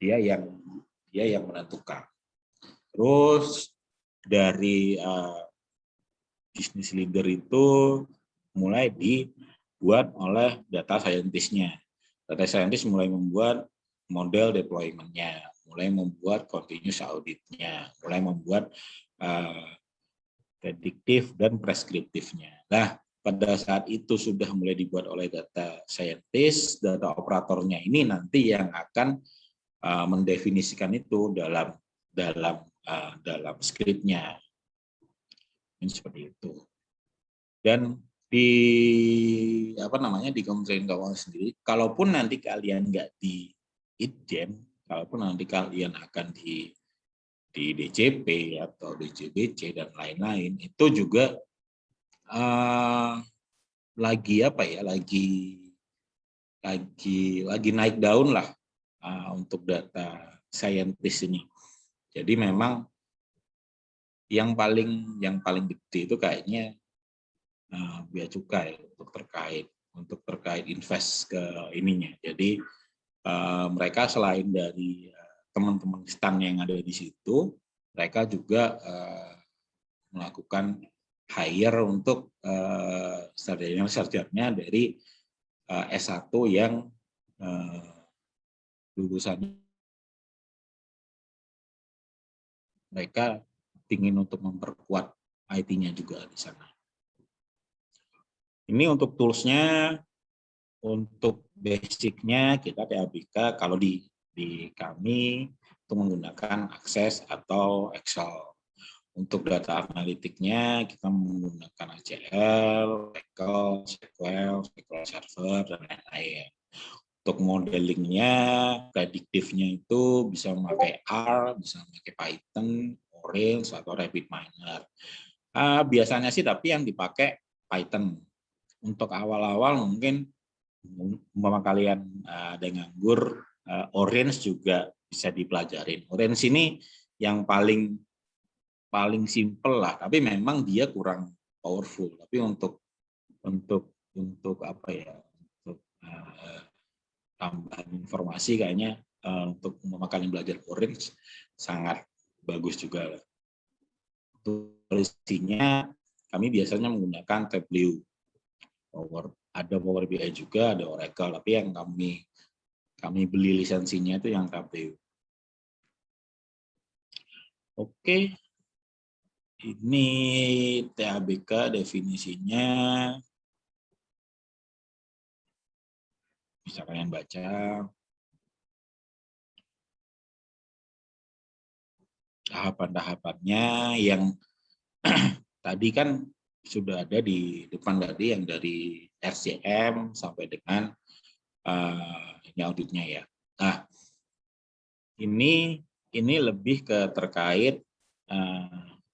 dia yang menentukan. Terus dari business leader itu mulai dibuat oleh data scientist-nya. Data scientist mulai membuat model deployment-nya, mulai membuat continuous audit-nya, mulai membuat prediktif dan preskriptifnya. Nah, pada saat itu sudah mulai dibuat oleh data scientist, data operatornya ini nanti yang akan mendefinisikan itu dalam skripnya. Ini seperti itu. Dan di Kementerian Keuangan sendiri, kalaupun nanti kalian nggak di Itjen, kalaupun nanti kalian akan di DCP atau DCBC dan lain-lain, itu juga lagi naik daun lah untuk data scientist ini. Jadi memang yang paling gede itu kayaknya Bea Cukai untuk terkait invest ke ininya. Jadi mereka selain dari teman-teman stan yang ada di situ, mereka juga melakukan hire untuk sarjana dari S1 yang lulusannya mereka ingin untuk memperkuat IT-nya juga di sana. Ini untuk tools-nya, untuk basic-nya kita TABK kalau di kami itu menggunakan Access atau Excel. Untuk data analitiknya kita menggunakan ACL, SQL Server, dan lain-lain. Untuk modelingnya, prediktifnya itu bisa memakai R, bisa memakai Python, Orange, atau RabbitMiner. Biasanya sih tapi yang dipakai Python. Untuk awal-awal mungkin umpama kalian ada nganggur, Orange juga bisa dipelajarin. Orange ini yang paling simple lah, tapi memang dia kurang powerful. Tapi untuk apa ya? Untuk tambahan informasi kayaknya untuk umpama kalian belajar Orange sangat bagus juga. Untuk solusinya kami biasanya menggunakan Tableau. Ada Power BI juga, ada Oracle, tapi yang kami beli lisensinya itu yang Tableau. Oke, ini TABK definisinya, bisa kalian baca. Tahapan-tahapannya yang tadi kan sudah ada di depan tadi, yang dari RCM sampai dengan ini auditnya ya. Nah, ini lebih ke terkait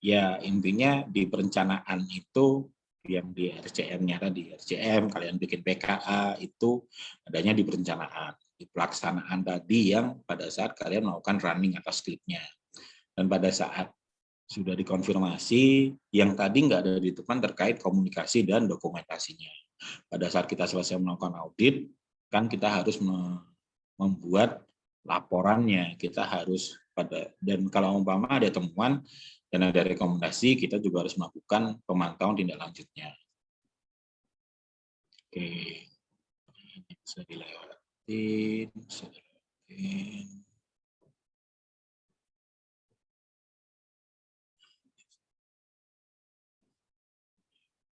ya intinya di perencanaan itu yang di RCM-nya tadi, RCM kalian bikin PKA itu adanya di perencanaan, di pelaksanaan tadi yang pada saat kalian melakukan running atau script-nya. Dan pada saat sudah dikonfirmasi, yang tadi nggak ada di depan terkait komunikasi dan dokumentasinya. Pada saat kita selesai melakukan audit, kan kita harus membuat laporannya. Kita harus dan kalau umpama ada temuan dan ada rekomendasi, kita juga harus melakukan pemantauan tindak lanjutnya. Oke, ini bisa dilewatin,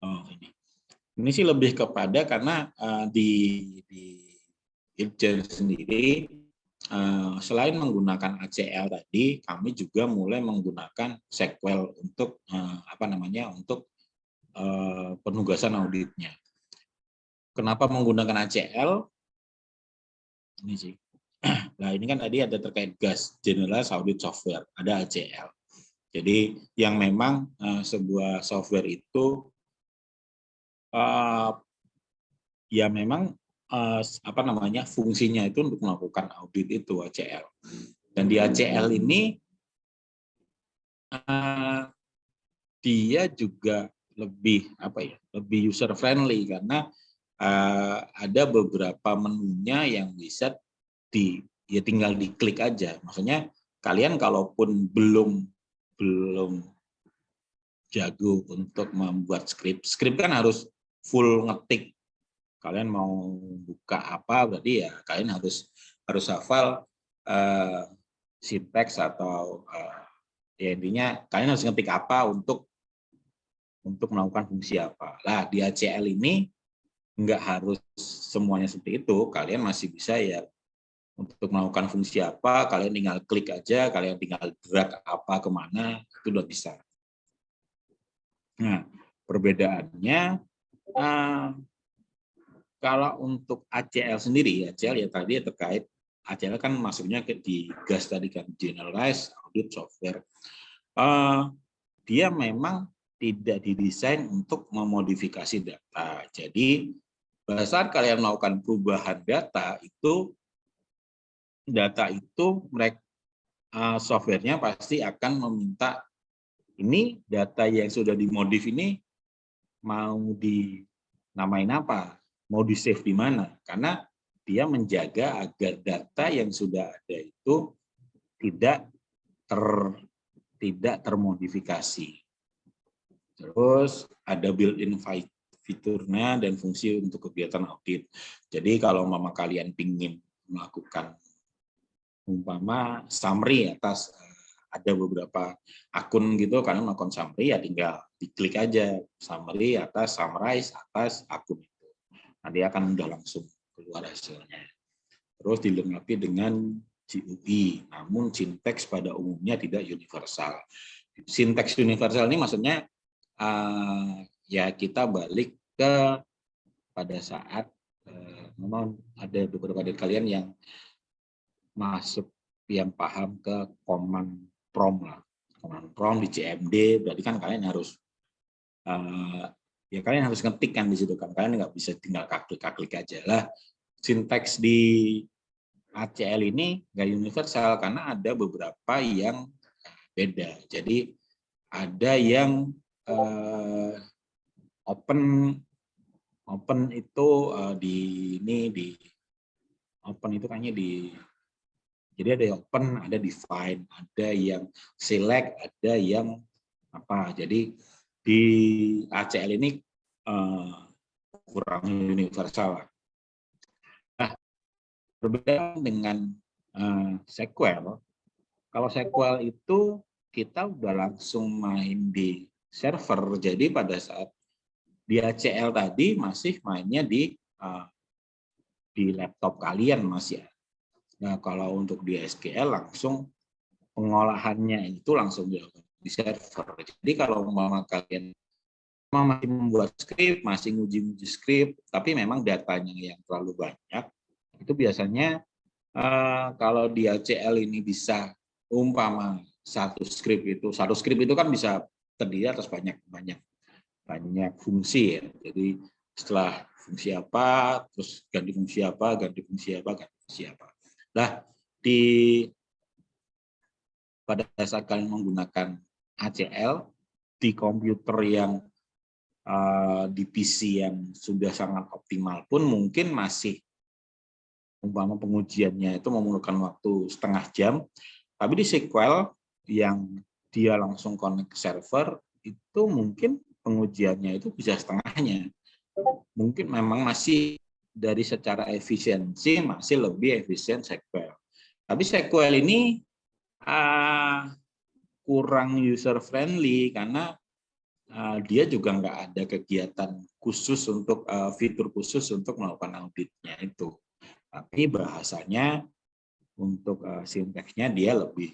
Oh, ini sih lebih kepada karena di Irjen sendiri selain menggunakan ACL tadi, kami juga mulai menggunakan SQL untuk untuk penugasan auditnya. Kenapa menggunakan ACL? Ini sih. Nah, ini kan tadi ada terkait GAS, General Audit Software, ada ACL. Jadi yang memang sebuah software itu ya memang fungsinya itu untuk melakukan audit itu ACL. Dan di ACL ini dia juga lebih lebih user friendly karena ada beberapa menunya yang bisa tinggal diklik aja. Maksudnya kalian kalaupun belum jago untuk membuat skrip kan harus full ngetik. Kalian mau buka apa berarti ya kalian harus hafal sinteks atau ya intinya kalian harus ngetik apa untuk melakukan fungsi apa. Lah di ACL ini nggak harus semuanya seperti itu. Kalian masih bisa ya untuk melakukan fungsi apa kalian tinggal klik aja, kalian tinggal drag apa kemana itu udah bisa. Nah perbedaannya kalau untuk ACL sendiri, ACL ya tadi terkait ACL kan masuknya di GAS tadi kan, Generalized Audit Software. Dia memang tidak didesain untuk memodifikasi data. Jadi pada saat kalian melakukan perubahan data itu mereka softwarenya pasti akan meminta ini data yang sudah dimodif ini mau dinamain apa? Mau di-save di mana? Karena dia menjaga agar data yang sudah ada itu tidak termodifikasi. Terus ada built-in fiturnya dan fungsi untuk kegiatan audit. Jadi kalau umpama kalian ingin melakukan umpama summary atas ada beberapa akun gitu, kalian melakukan summary ya tinggal diklik aja summary atas summarize atas akun itu. Nanti akan udah langsung keluar hasilnya. Terus dilengkapi dengan GUI, namun sinteks pada umumnya tidak universal. Sinteks universal ini maksudnya ya kita balik ke pada saat memang ada beberapa dari kalian yang masuk yang paham ke command prompt lah, command prompt di CMD, berarti kan kalian harus ya kalian harus ngetik kan di situ kan, kalian nggak bisa tinggal klik aja lah. Sinteks di ACL ini nggak universal karena ada beberapa yang beda. Jadi ada yang open itu di open itu kayaknya jadi ada yang open, ada define, ada yang select, ada yang apa. Jadi di ACL ini kurang universal. Nah, berbeda dengan SQL. Kalau SQL itu kita udah langsung main di server. Jadi pada saat di ACL tadi masih mainnya di laptop kalian masih. Nah, kalau untuk di SQL langsung pengolahannya itu langsung dilakukan di server. Jadi kalau kalian masih membuat skrip, masih nguji skrip, tapi memang datanya yang terlalu banyak, itu biasanya kalau di ACL ini bisa umpama satu skrip itu kan bisa terdiri atas banyak fungsi ya. Jadi setelah fungsi apa, terus ganti fungsi apa. Nah, pada saat kalian menggunakan ACL di komputer yang di PC yang sudah sangat optimal pun mungkin masih umpama pengujiannya itu memerlukan waktu setengah jam, tapi di SQL yang dia langsung connect ke server itu mungkin pengujiannya itu bisa setengahnya. Mungkin memang masih dari secara efisiensi masih lebih efisien SQL. Tapi SQL ini kurang user friendly karena dia juga nggak ada kegiatan khusus untuk fitur khusus untuk melakukan auditnya itu. Tapi bahasanya untuk sinteksnya dia lebih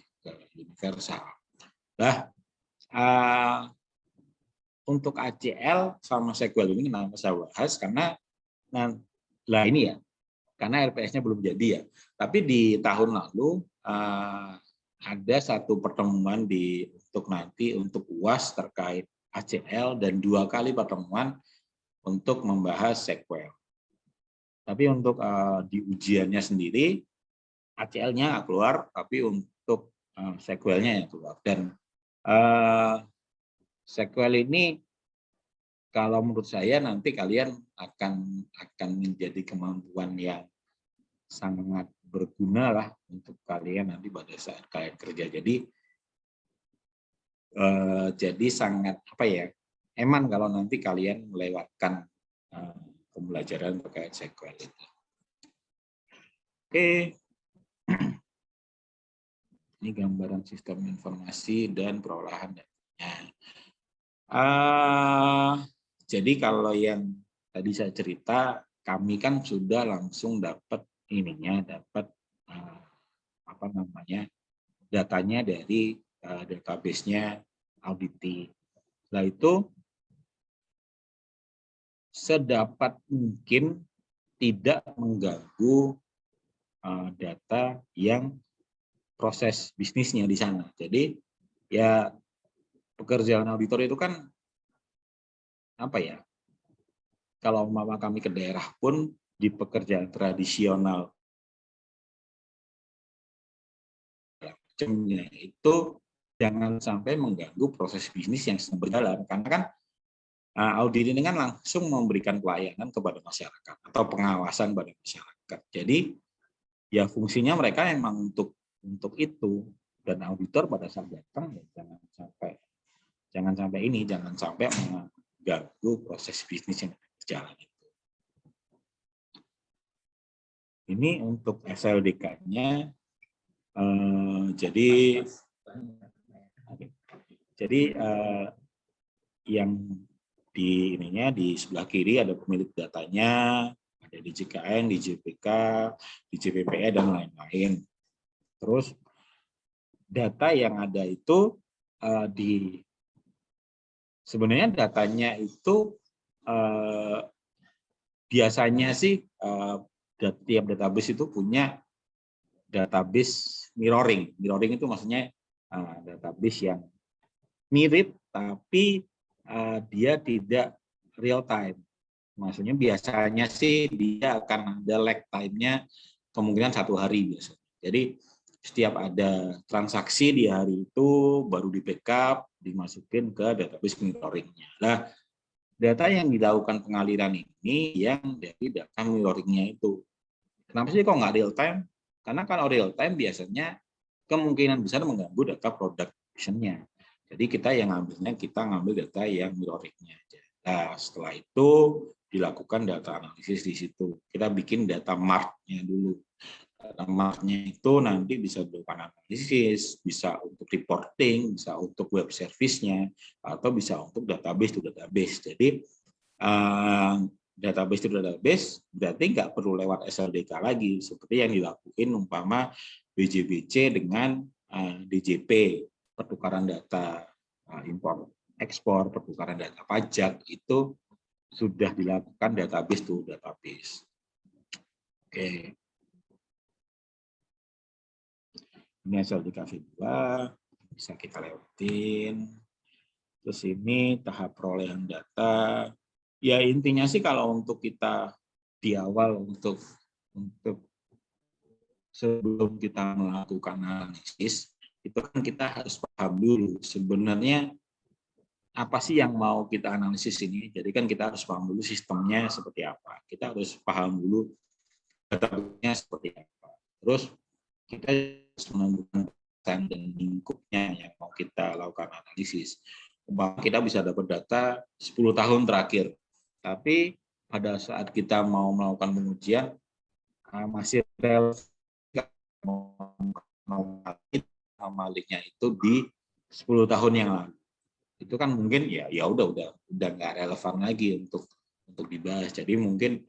universal. Nah, untuk ACL sama SQL ini kenapa saya bahas karena ini ya, karena RPS-nya belum jadi ya. Tapi di tahun lalu ada satu pertemuan untuk UAS terkait ACL dan 2 kali pertemuan untuk membahas SQL. Tapi untuk di ujiannya sendiri ACL-nya nggak keluar, tapi untuk SQL-nya yang keluar. Dan SQL ini kalau menurut saya nanti kalian akan menjadi kemampuan yang sangat berguna lah untuk kalian nanti pada saat kalian kerja. Jadi sangat eman kalau nanti kalian melewatkan pembelajaran terkait SQL itu. Oke. Ini gambaran sistem informasi dan perolahan datanya. Jadi kalau yang tadi saya cerita, kami kan sudah langsung dapat datanya dari database-nya Audity. Setelah itu sedapat mungkin tidak mengganggu data yang proses bisnisnya di sana. Jadi ya pekerjaan auditor itu kan kalau umpama kami ke daerah pun di pekerjaan tradisional itu jangan sampai mengganggu proses bisnis yang sedang berjalan, karena kan audit ini kan langsung memberikan pelayanan kepada masyarakat atau pengawasan pada masyarakat. Jadi ya fungsinya mereka memang untuk itu, dan auditor pada saat datang ya jangan sampai mengganggu proses bisnis yang berjalan itu. Ini untuk SLDK-nya. Jadi Oke. Jadi yang di ininya di sebelah kiri ada pemilik datanya, ada di JKN, di JPK, di JPPE dan lain-lain. Terus data yang ada itu sebenarnya datanya itu biasanya sih tiap database itu punya database mirroring. Mirroring itu maksudnya database yang mirip tapi dia tidak real time. Maksudnya biasanya sih dia akan ada lag time-nya kemungkinan 1 hari biasanya. Jadi setiap ada transaksi di hari itu baru di backup, dimasukin ke database mirroring-nya. Nah, data yang dilakukan pengaliran ini yang dari data mirroring-nya itu. Kenapa sih kok nggak real time? Karena kalau real time biasanya kemungkinan besar mengganggu data production-nya. Jadi kita ngambil data yang mirroring-nya. Nah, setelah itu dilakukan data analisis di situ. Kita bikin data mart-nya dulu. Data mart-nya itu nanti bisa dilakukan analisis, bisa untuk reporting, bisa untuk web service-nya, atau bisa untuk database to database. Jadi database to database berarti nggak perlu lewat SLDK lagi, seperti yang dilakukan umpama BJBC dengan DJP, pertukaran data impor ekspor, pertukaran data pajak itu sudah dilakukan database to database. Oke. Ini SLDK V2 bisa kita lewatin. Terus ini tahap perolehan data. Ya intinya sih kalau untuk kita di awal untuk sebelum kita melakukan analisis itu kan kita harus paham dulu sebenarnya apa sih yang mau kita analisis ini. Jadi kan kita harus paham dulu sistemnya seperti apa. Kita harus paham dulu database-nya seperti apa. Terus kita harus menentukan dan lingkupnya yang mau kita lakukan analisis. Umpama kita bisa dapat data 10 tahun terakhir. Tapi pada saat kita mau melakukan pengujian masih relevan maliknya itu di 10 tahun yang lalu. Itu kan mungkin ya udah nggak relevan lagi untuk dibahas. Jadi mungkin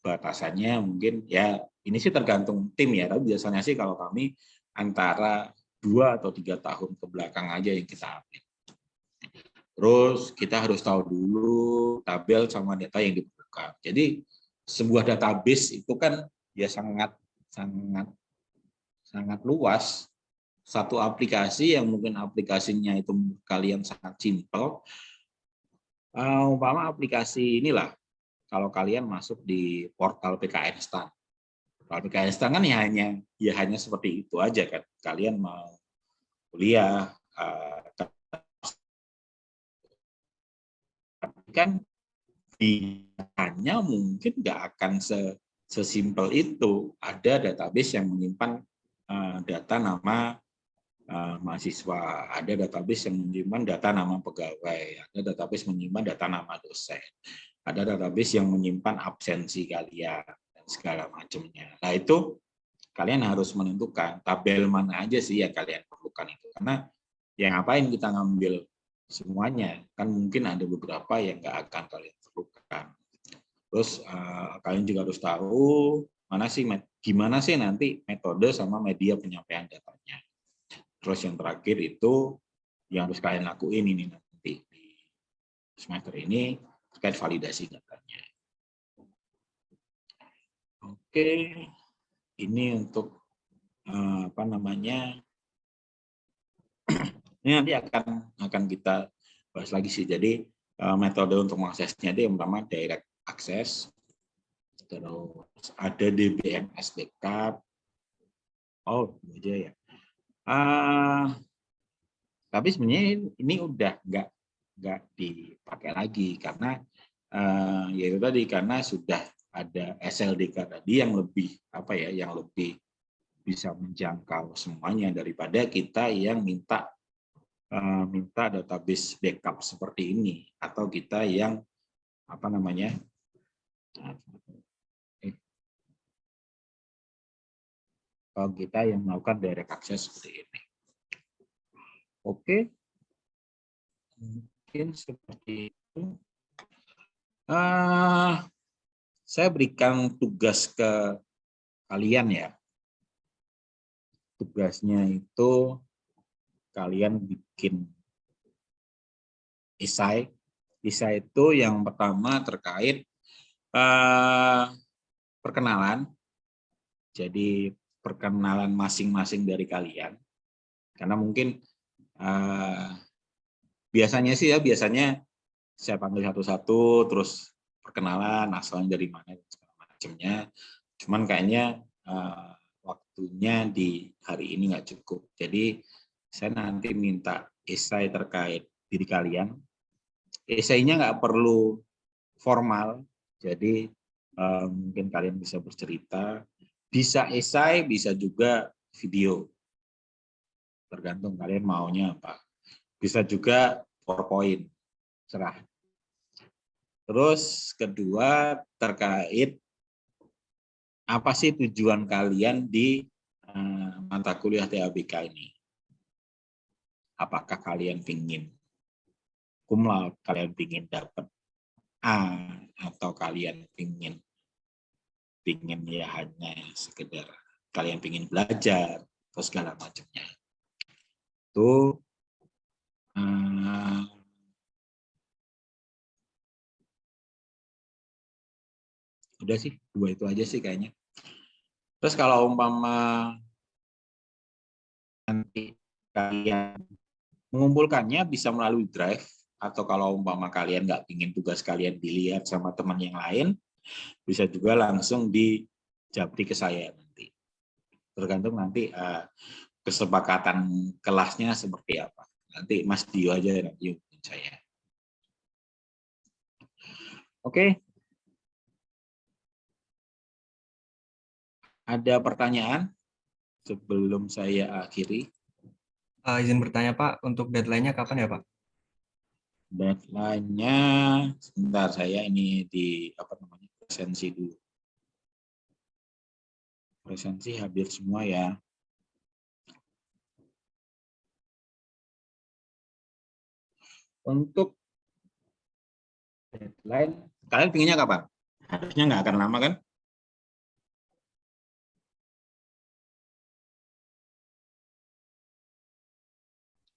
batasannya mungkin ya ini sih tergantung tim ya. Tapi biasanya sih kalau kami antara 2 atau 3 tahun ke belakang aja yang kita update. Terus kita harus tahu dulu tabel sama data yang diperlukan. Jadi sebuah database itu kan ya sangat luas. Satu aplikasi yang mungkin aplikasinya itu kalian sangat simpel. Umpama aplikasi inilah, kalau kalian masuk di portal PKN Stan. Portal PKN Stan kan ya hanya seperti itu aja kan. Kalian mau kuliah, kan hanya mungkin nggak akan sesimpel itu. Ada database yang menyimpan data nama mahasiswa, ada database yang menyimpan data nama pegawai, ada database menyimpan data nama dosen, ada database yang menyimpan absensi kalian dan segala macamnya. Nah itu kalian harus menentukan tabel mana aja sih yang kalian perlukan itu, karena yang ngapain kita ngambil semuanya, kan mungkin ada beberapa yang nggak akan kalian perlukan. Terus kalian juga harus tahu gimana sih nanti metode sama media penyampaian datanya. Terus yang terakhir itu yang harus kalian lakuin ini nanti di semester ini terkait validasi datanya. Oke, ini untuk ini nanti akan kita bahas lagi sih. Jadi metode untuk mengaksesnya itu yang pertama direct access, terus ada DBMS backup. Oh, aja ya. Tapi sebenarnya ini udah nggak dipakai lagi karena yaitu tadi karena sudah ada SLDK tadi yang lebih yang lebih bisa menjangkau semuanya daripada kita yang minta database backup seperti ini atau kita yang kalau kita yang melakukan direct access seperti ini. Oke, mungkin seperti itu. Saya berikan tugas ke kalian ya. Tugasnya itu kalian bikin esai. Esai itu yang pertama terkait perkenalan. Jadi perkenalan masing-masing dari kalian. Karena mungkin biasanya saya panggil satu-satu, terus perkenalan, asalnya dari mana, dan segala macamnya. Cuman kayaknya waktunya di hari ini nggak cukup. Jadi saya nanti minta esai terkait diri kalian. Esainya nggak perlu formal, jadi mungkin kalian bisa bercerita. Bisa esai, bisa juga video. Tergantung kalian maunya apa. Bisa juga PowerPoint, serah. Terus kedua terkait apa sih tujuan kalian di mata kuliah TABK ini? Apakah kalian ingin cum laude, kalian ingin dapat A, atau kalian ingin ya hanya sekedar kalian ingin belajar atau segala macamnya? Itu udah sih, dua itu aja sih kayaknya. Terus kalau umpama nanti kalian mengumpulkannya bisa melalui Drive, atau kalau umpama kalian nggak ingin tugas kalian dilihat sama teman yang lain, bisa juga langsung di japri ke saya nanti. Tergantung nanti kesepakatan kelasnya seperti apa. Nanti Mas Dio aja nanti hubungin saya. Oke. Ada pertanyaan sebelum saya akhiri? Izin bertanya Pak, untuk deadline-nya kapan ya Pak? Deadline-nya sebentar, saya ini di presensi dulu. Presensi hadir semua ya. Untuk deadline, kalian pinginnya kapan? Harusnya nggak akan lama kan?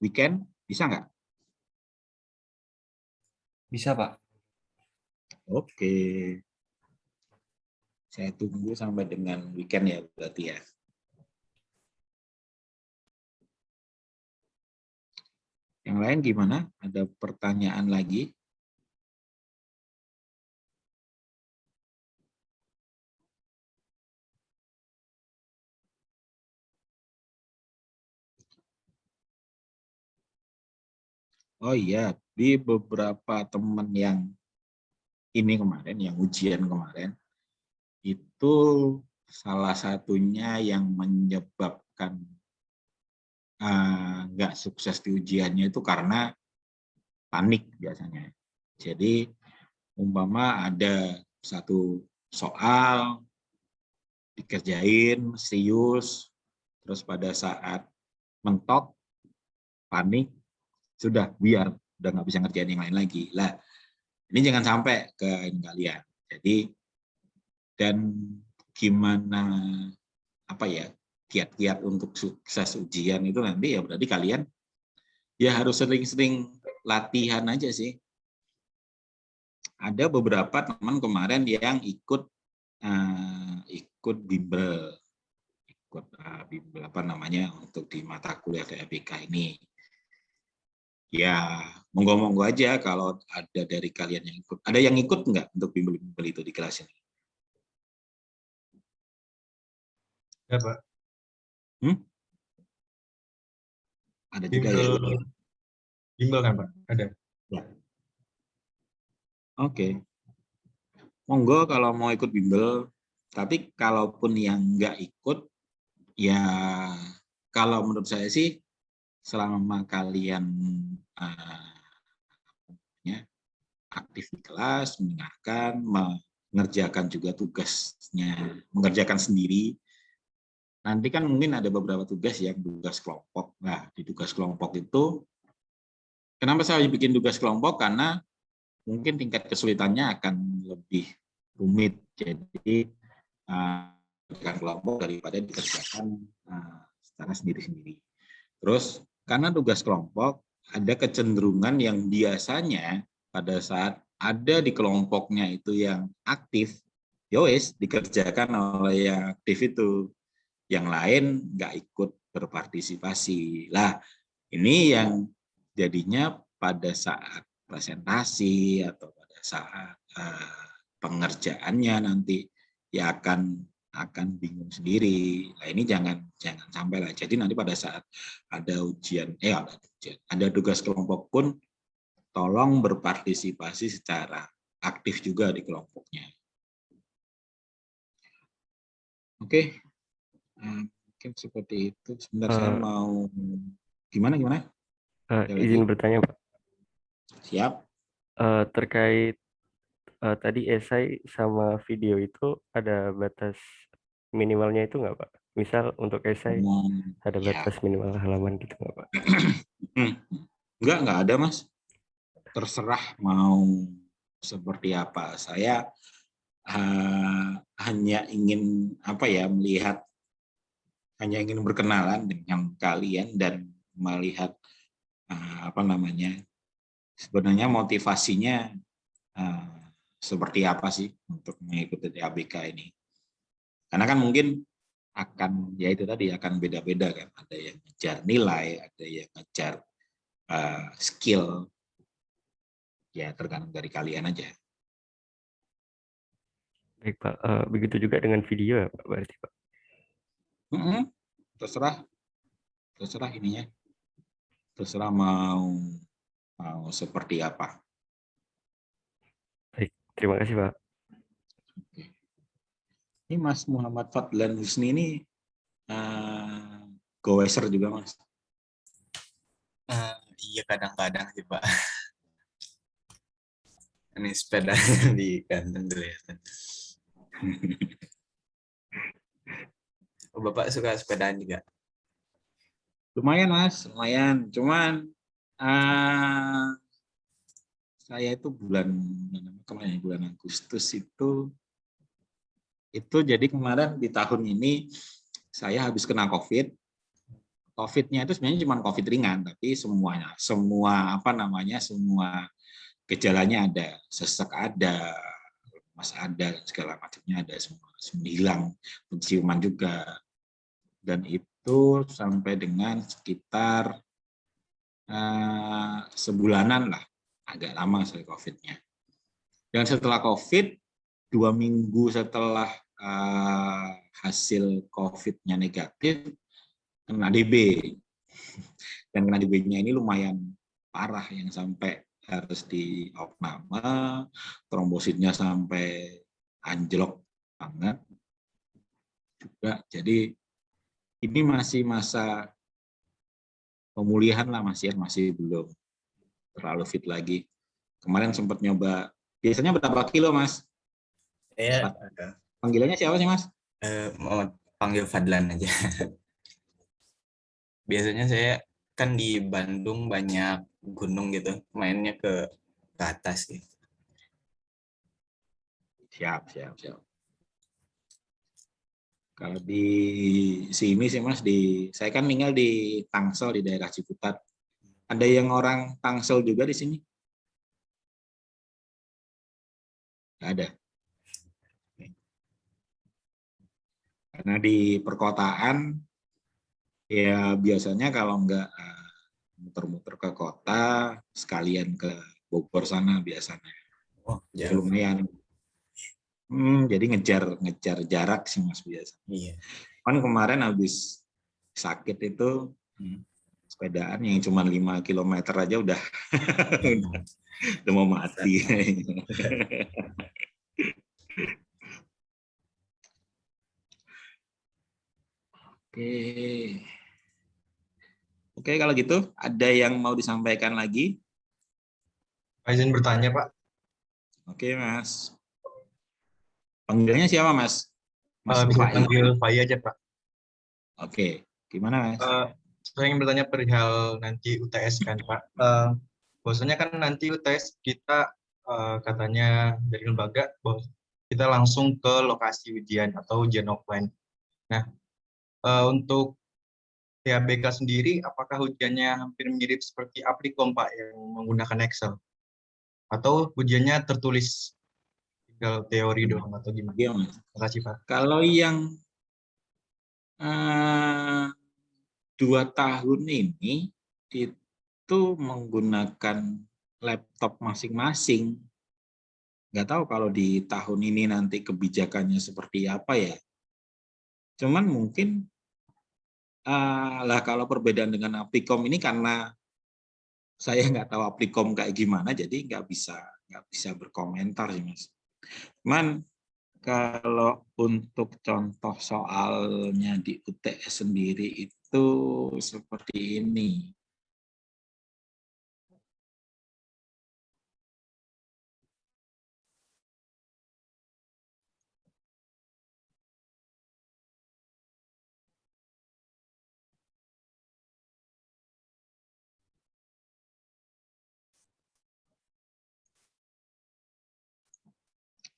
Weekend, bisa nggak? Bisa Pak. Oke. Saya tunggu sampai dengan weekend ya berarti ya. Yang lain gimana? Ada pertanyaan lagi? Oh iya, di beberapa teman yang ini kemarin, yang ujian kemarin, itu salah satunya yang menyebabkan nggak sukses di ujiannya itu karena panik biasanya. Jadi umpama ada satu soal dikerjain serius, terus pada saat mentok panik, sudah biar udah nggak bisa ngerjain yang lain lagi lah. Ini jangan sampai ke kalian. Jadi dan gimana kiat-kiat untuk sukses ujian itu nanti ya berarti kalian ya harus sering-sering latihan aja sih. Ada beberapa teman kemarin yang ikut bimbel, bimbel untuk di mata kuliah TABK ini. Ya monggo-monggo aja kalau ada dari kalian yang ikut. Ada yang ikut nggak untuk bimbel-bimbel itu di kelas ini? Ya Pak. Ada juga ya. Bimbel kan Pak? Ada. Ya. Oke. Monggo kalau mau ikut bimbel. Tapi kalaupun yang nggak ikut, ya kalau menurut saya sih selama kalian aktif di kelas, mendengarkan, mengerjakan juga tugasnya, mengerjakan sendiri, nanti kan mungkin ada beberapa tugas yang tugas kelompok. Nah, di tugas kelompok itu, kenapa saya bikin tugas kelompok? Karena mungkin tingkat kesulitannya akan lebih rumit. Jadi, kerjaan kelompok daripada dikerjakan secara sendiri-sendiri. Terus, karena tugas kelompok, ada kecenderungan yang biasanya pada saat ada di kelompoknya itu yang aktif, yowes dikerjakan oleh yang aktif itu, yang lain nggak ikut berpartisipasi. Lah, ini yang jadinya pada saat presentasi atau pada saat pengerjaannya nanti ya akan bingung sendiri. Nah, ini jangan sampai lah. Jadi nanti pada saat ada ada tugas kelompok pun tolong berpartisipasi secara aktif juga di kelompoknya. Oke, mungkin seperti itu. Sebentar saya mau gimana? Izin bertanya, Pak. Siap. Terkait tadi esai sama video itu ada batas minimalnya itu nggak, Pak? Misal untuk esai ada batas minimal halaman gitu nggak, Pak? Nggak ada, Mas. Terserah mau seperti apa. Saya hanya ingin hanya ingin berkenalan dengan kalian dan melihat sebenarnya motivasinya seperti apa sih untuk mengikuti ABK ini. Karena kan mungkin akan akan beda-beda kan. Ada yang ngejar nilai, ada yang ngejar skill. Ya tergantung dari kalian aja. Baik, Pak. Begitu juga dengan video ya, Pak, berarti, Pak? Terserah ininya. Terserah mau seperti apa. Baik, terima kasih, Pak. Oke. Ini Mas Muhammad Fadlan Husni ini goeser juga, Mas? Iya, kadang-kadang sih, Pak. Ini sepeda di kantong kelihatan. Bapak suka sepedaan juga? Lumayan, Mas, lumayan. Cuman saya itu bulan Agustus itu jadi kemarin di tahun ini saya habis kena COVID. COVID-nya itu sebenarnya cuma COVID ringan, tapi semua gejalanya ada, sesek ada, lemas ada, segala macamnya ada semua hilang, penciuman juga, dan itu sampai dengan sekitar sebulanan lah, agak lama saya COVID-nya. Dan setelah COVID, 2 minggu setelah hasil COVID-nya negatif, kena DB, dan kena DB-nya ini lumayan parah yang sampai harus di opname, trombositnya sampai anjlok banget juga. Jadi ini masih masa pemulihan lah, masih belum terlalu fit lagi. Kemarin sempat nyoba. Biasanya berapa kilo, Mas? Saya panggilannya siapa sih, Mas? mau panggil Fadlan aja. Biasanya saya kan di Bandung banyak gunung gitu, mainnya ke atas gitu. Siap. Kalau di sini sih, Mas, saya kan tinggal di Tangsel, di daerah Ciputat. Ada yang orang Tangsel juga di sini? Nggak ada. Karena di perkotaan, ya biasanya kalau nggak muter-muter ke kota, sekalian ke Bogor sana biasanya. Oh, jauh. Lumayan. Jadi ngejar jarak sih, Mas, biasa. Iya. Kan kemarin habis sakit itu sepedaan yang cuma 5 km aja udah mau mati. Oke, kalau gitu ada yang mau disampaikan lagi? Izin bertanya, Pak. Oke, Mas. Panggilnya siapa, Mas? Mas Bisa Fai. panggil Fai aja, Pak. Oke, gimana Mas? Saya ingin bertanya perihal nanti UTS kan Pak. Bahwasanya kan nanti UTS kita katanya dari lembaga bahwa kita langsung ke lokasi ujian atau ujian offline. Nah, untuk TABK sendiri, apakah ujiannya hampir mirip seperti Applikom Pak yang menggunakan Excel? Atau ujiannya tertulis tinggal teori doang atau gimana? Iya, Mas. Terima kasih Pak. Kalau yang 2 tahun ini itu menggunakan laptop masing-masing. Nggak tahu kalau di tahun ini nanti kebijakannya seperti apa ya. Cuman mungkin lah kalau perbedaan dengan Applikom ini karena saya nggak tahu Applikom kayak gimana, jadi nggak bisa berkomentar sih Mas. Cuman kalau untuk contoh soalnya di UTS sendiri itu seperti ini.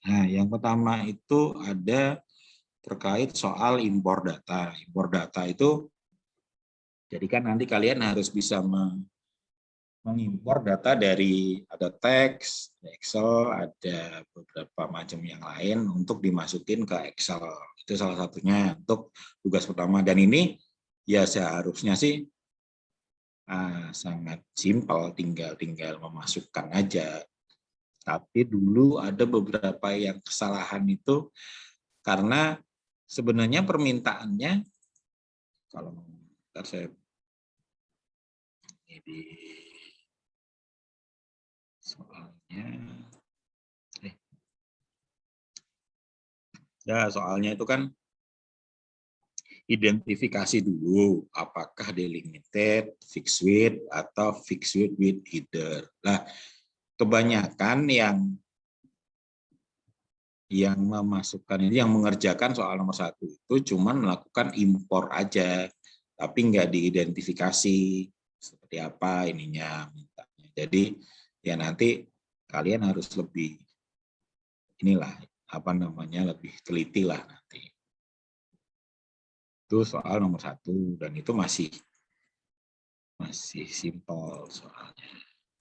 Nah, yang pertama itu ada terkait soal impor data. Impor data itu, jadi kan nanti kalian harus bisa mengimpor data dari, ada teks, ada Excel, ada beberapa macam yang lain untuk dimasukin ke Excel. Itu salah satunya untuk tugas pertama. Dan ini ya seharusnya sih sangat simpel, tinggal memasukkan aja. Tapi dulu ada beberapa yang kesalahan itu karena sebenarnya permintaannya, kalau saya di soalnya, soalnya itu kan identifikasi dulu apakah delimited, fixed width, atau fixed width with header. Nah, kebanyakan yang memasukkan ini, yang mengerjakan soal nomor 1 itu cuma melakukan impor aja, tapi nggak diidentifikasi seperti apa ininya mintanya. Jadi ya nanti kalian harus lebih lebih teliti lah nanti. Itu soal nomor 1 dan itu masih simpel soalnya.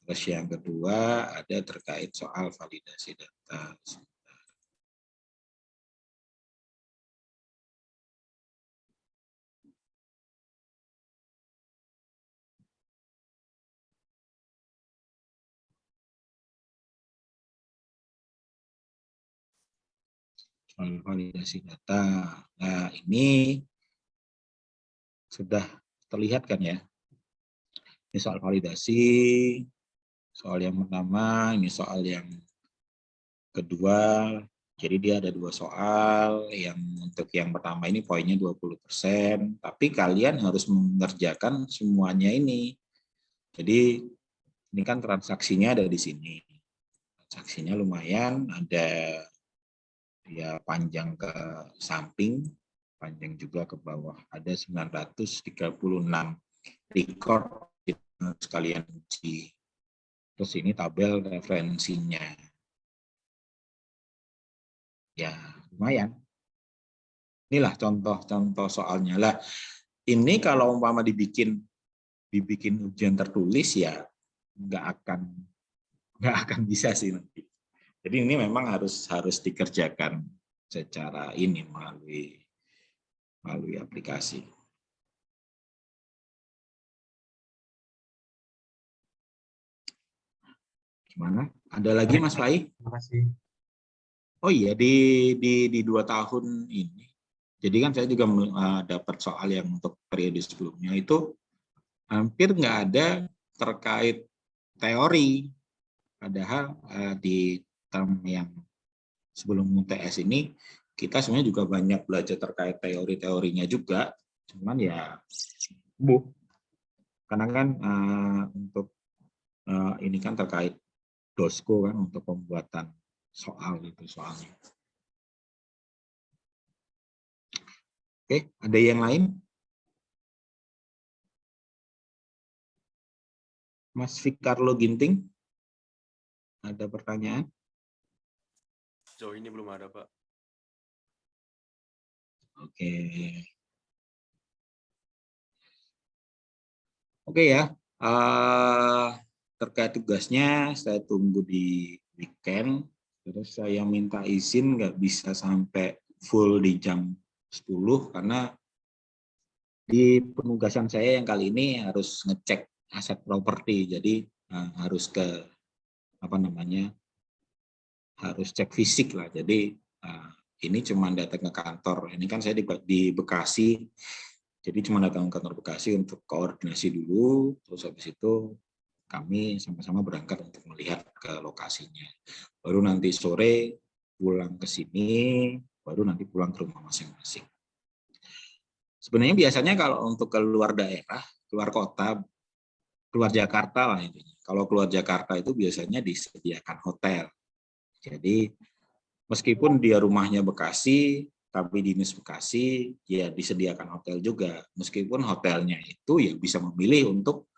Terus yang kedua ada terkait soal validasi data. Soal validasi data. Nah, ini sudah terlihat kan ya. Ini soal validasi, soal yang pertama, ini soal yang kedua. Jadi dia ada 2 soal, yang untuk yang pertama ini poinnya 20%, tapi kalian harus mengerjakan semuanya ini. Jadi ini kan transaksinya ada di sini. Transaksinya lumayan, ada ya panjang ke samping, panjang juga ke bawah. Ada 936 record sekalian uji. Terus ini tabel referensinya. Ya, lumayan. Inilah contoh-contoh soalnya. Lah, ini kalau umpama dibikin ujian tertulis ya nggak akan bisa sih nanti. Jadi ini memang harus dikerjakan secara ini melalui aplikasi. Gimana? Ada lagi Mas Fai? Terima kasih. Oh iya, di 2 tahun ini. Jadi kan saya juga dapat soal yang untuk periode sebelumnya itu hampir nggak ada terkait teori. Padahal di term yang sebelum UTS ini kita sebenarnya juga banyak belajar terkait teori-teorinya juga. Cuman ya karena kan untuk ini kan terkait DOSCO kan untuk pembuatan soal itu soalnya. Oke, ada yang lain? Mas Fikarlo Ginting, ada pertanyaan? Sejauh ini belum ada, Pak. Oke. Oke ya. Terkait tugasnya, saya tunggu di weekend. Terus saya minta izin nggak bisa sampai full di jam 10 karena di penugasan saya yang kali ini harus ngecek aset properti. Jadi harus ke apa namanya? Harus cek fisik lah. Jadi ini cuma datang ke kantor. Ini kan saya di Bekasi. Jadi cuma datang ke kantor Bekasi untuk koordinasi dulu. Terus habis itu kami sama-sama berangkat untuk melihat ke lokasinya. Baru nanti sore pulang ke sini, baru nanti pulang ke rumah masing-masing. Sebenarnya biasanya kalau untuk keluar daerah, keluar kota, keluar Jakarta lah intinya. Kalau keluar Jakarta itu biasanya disediakan hotel. Jadi meskipun dia rumahnya Bekasi, tapi dinas Bekasi, ya disediakan hotel juga. Meskipun hotelnya itu ya bisa memilih untuk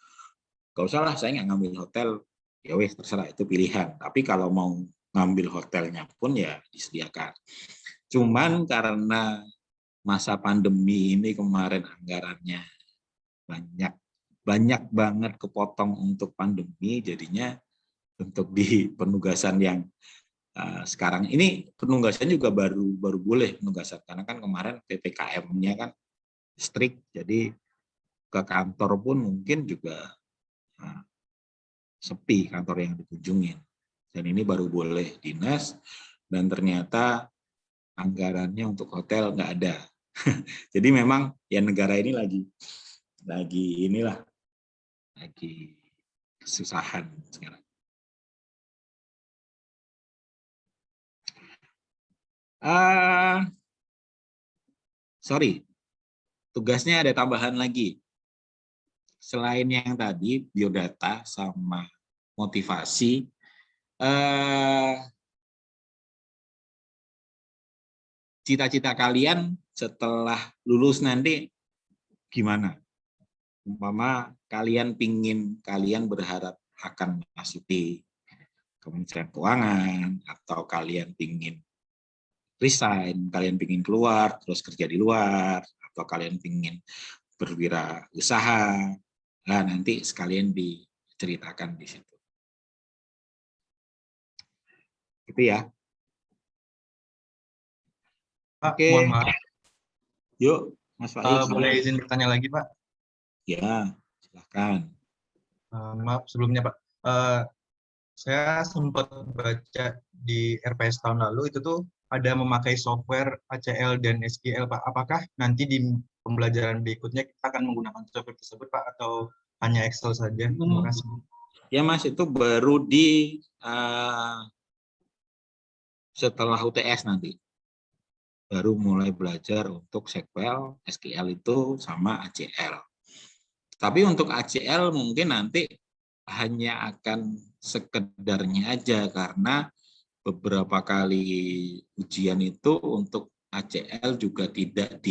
gak usah lah, saya nggak ngambil hotel, ya wes terserah, itu pilihan. Tapi kalau mau ngambil hotelnya pun ya disediakan. Cuman karena masa pandemi ini kemarin anggarannya banyak banget kepotong untuk pandemi, jadinya untuk di penugasan yang sekarang ini penugasan juga baru boleh penugasan karena kan kemarin PPKM-nya kan strict, jadi ke kantor pun mungkin juga sepi kantor yang dikunjungin. Dan ini baru boleh dinas, dan ternyata anggarannya untuk hotel nggak ada. Jadi memang ya negara ini lagi kesusahan sekarang. Sorry, tugasnya ada tambahan lagi. Selain yang tadi biodata sama motivasi, cita-cita kalian setelah lulus nanti gimana? Umpama kalian berharap akan memasuki Kementerian Keuangan, atau kalian pingin resign, kalian pingin keluar terus kerja di luar, atau kalian pingin berwirausaha, nah nanti sekalian diceritakan di situ. Gitu ya. Pak, Oke. mohon maaf. Yuk, Mas Faiz. Boleh izin bertanya lagi, Pak? Ya, silakan. Maaf sebelumnya, Pak. Saya sempat baca di RPS tahun lalu itu tuh ada memakai software ACL dan SQL, Pak. Apakah nanti di pembelajaran berikutnya kita akan menggunakan software tersebut, Pak, atau hanya Excel saja? Terima kasih. Ya, Mas, itu baru di setelah UTS nanti. Baru mulai belajar untuk SQL, SQL itu sama ACL. Tapi untuk ACL mungkin nanti hanya akan sekedarnya aja, karena beberapa kali ujian itu untuk ACL juga tidak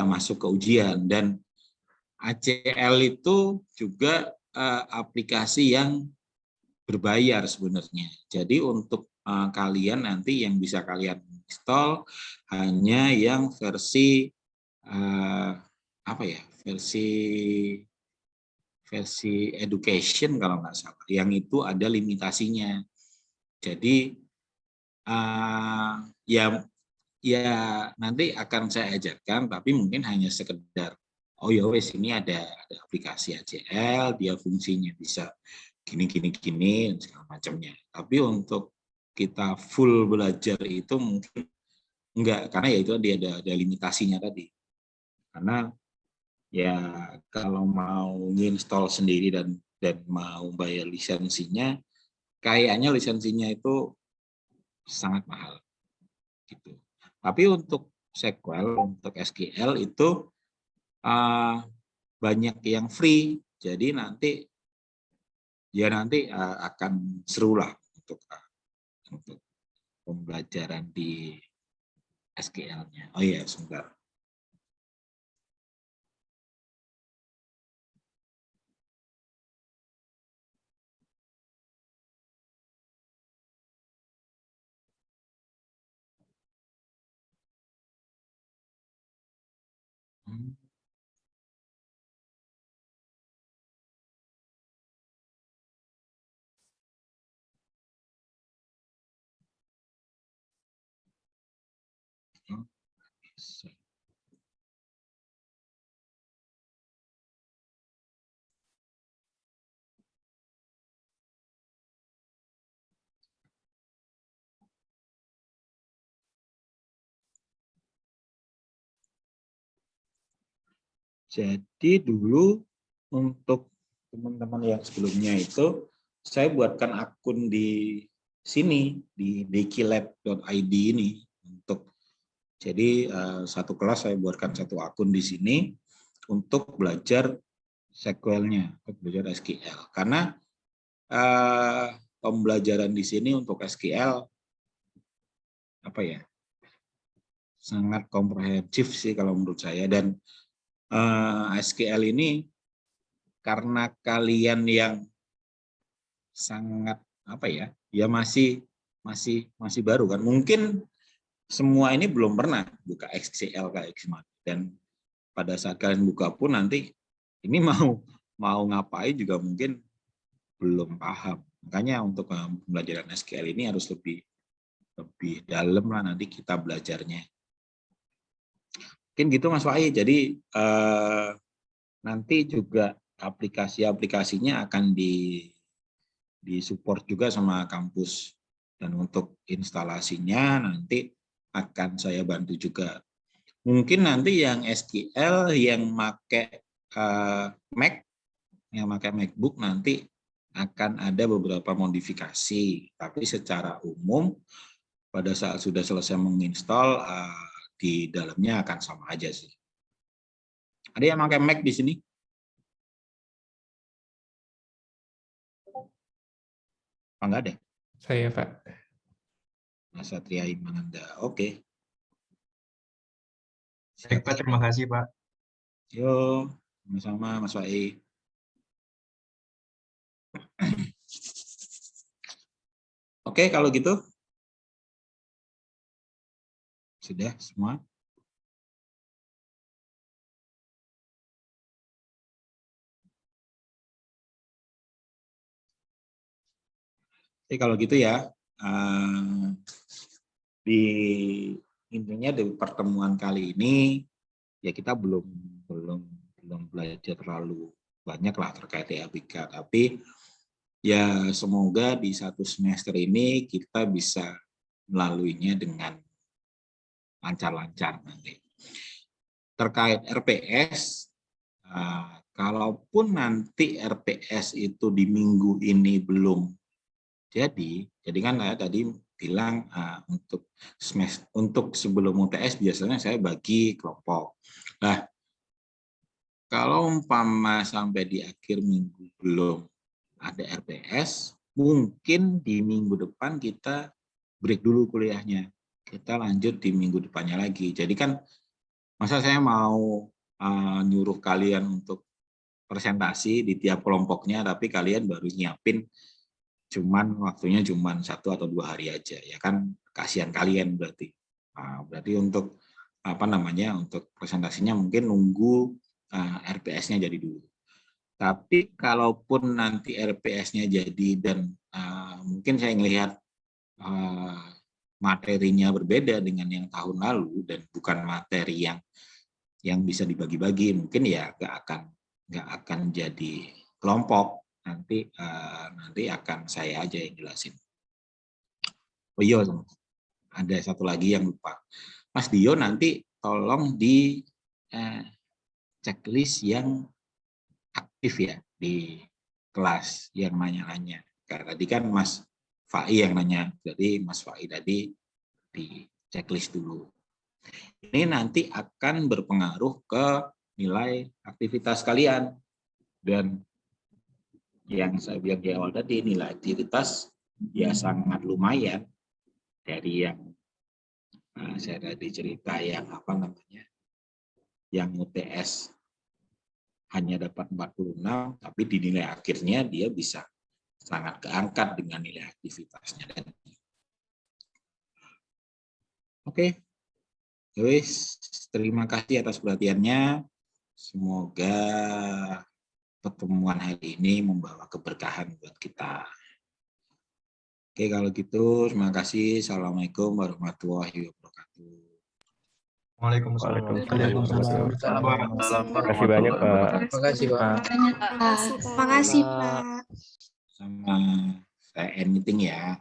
masuk ke ujian. Dan ACL itu juga aplikasi yang berbayar sebenarnya. Jadi untuk kalian nanti yang bisa kalian install hanya yang versi versi education kalau nggak salah, yang itu ada limitasinya. Jadi ya nanti akan saya ajarkan, tapi mungkin hanya sekedar oh ya wes ini ada aplikasi ACL, dia fungsinya bisa gini dan segala macamnya. Tapi untuk kita full belajar itu mungkin enggak, karena ya itu dia ada limitasinya tadi. Karena ya kalau mau install sendiri dan mau bayar lisensinya, kayaknya lisensinya itu sangat mahal gitu. Tapi untuk SQL, untuk SQL itu banyak yang free, jadi nanti akan seru lah untuk pembelajaran di SQL-nya. Oh iya, sebentar. Jadi dulu untuk teman-teman yang sebelumnya itu saya buatkan akun di sini di dekilab.id ini untuk jadi satu kelas saya buatkan satu akun di sini untuk belajar SQL-nya, untuk belajar SQL. Karena pembelajaran di sini untuk SQL apa ya? Sangat komprehensif sih kalau menurut saya, dan SQL ini karena kalian yang sangat apa ya masih baru kan, mungkin semua ini belum pernah buka SQL kayak gimana, dan pada saat kalian buka pun nanti ini mau ngapain juga mungkin belum paham. Makanya untuk pembelajaran SQL ini harus lebih dalam lah nanti kita belajarnya. Mungkin gitu Mas Wai. Jadi nanti juga aplikasi-aplikasinya akan disupport juga sama kampus, dan untuk instalasinya nanti akan saya bantu juga. Mungkin nanti yang SQL yang pakai Mac, yang pakai MacBook nanti akan ada beberapa modifikasi, tapi secara umum pada saat sudah selesai menginstal di dalamnya akan sama aja sih. Ada yang pakai Mac di sini? Enggak ada? Saya, Pak. Mas Satria Imananda. Oke. Baik, Pak. Terima kasih, Pak. Yo, sama-sama Mas Wai. Oke, kalau gitu. Sudah semua? Oke, kalau gitu ya, intinya di pertemuan kali ini ya kita belum belajar terlalu banyak lah terkait TABK, tapi ya semoga di satu semester ini kita bisa melaluinya dengan lancar-lancar nanti. Terkait RPS, kalaupun nanti RPS itu di minggu ini belum jadi kan saya tadi bilang untuk sebelum UTS biasanya saya bagi kelompok. Nah, kalau umpama sampai di akhir minggu belum ada RPS, mungkin di minggu depan kita break dulu kuliahnya. Kita lanjut di minggu depannya lagi. Jadi kan masa saya mau nyuruh kalian untuk presentasi di tiap kelompoknya, tapi kalian baru nyiapin waktunya cuman 1 atau 2 hari aja, ya kan kasihan kalian berarti. Berarti untuk untuk presentasinya mungkin nunggu RPS-nya jadi dulu. Tapi kalaupun nanti RPS-nya jadi dan mungkin saya melihat materinya berbeda dengan yang tahun lalu dan bukan materi yang bisa dibagi-bagi, mungkin ya nggak akan jadi kelompok. Nanti akan saya aja yang jelasin. Oh iya, ada satu lagi yang lupa. Mas Dio nanti tolong di checklist yang aktif ya di kelas yang nanya-nanya. Karena tadi kan Mas Fai yang nanya, jadi Mas Fai tadi di checklist dulu. Ini nanti akan berpengaruh ke nilai aktivitas kalian. Dan yang saya bilang di awal tadi, nilai aktivitas ya sangat lumayan dari yang saya tadi cerita yang yang UTS hanya dapat 46, tapi di nilai akhirnya dia bisa sangat keangkat dengan nilai aktivitasnya. Oke, Wis, terima kasih atas perhatiannya. Semoga pertemuan hari ini membawa keberkahan buat kita. Oke, kalau gitu terima kasih. Assalamualaikum warahmatullahi wabarakatuh. Waalaikumsalam. Waalaikumsalam. Waalaikumsalam. Terima kasih banyak, Pak. Terima kasih, Pak. Terima kasih, Pak. Makasih, Pak. Sama saya end meeting ya.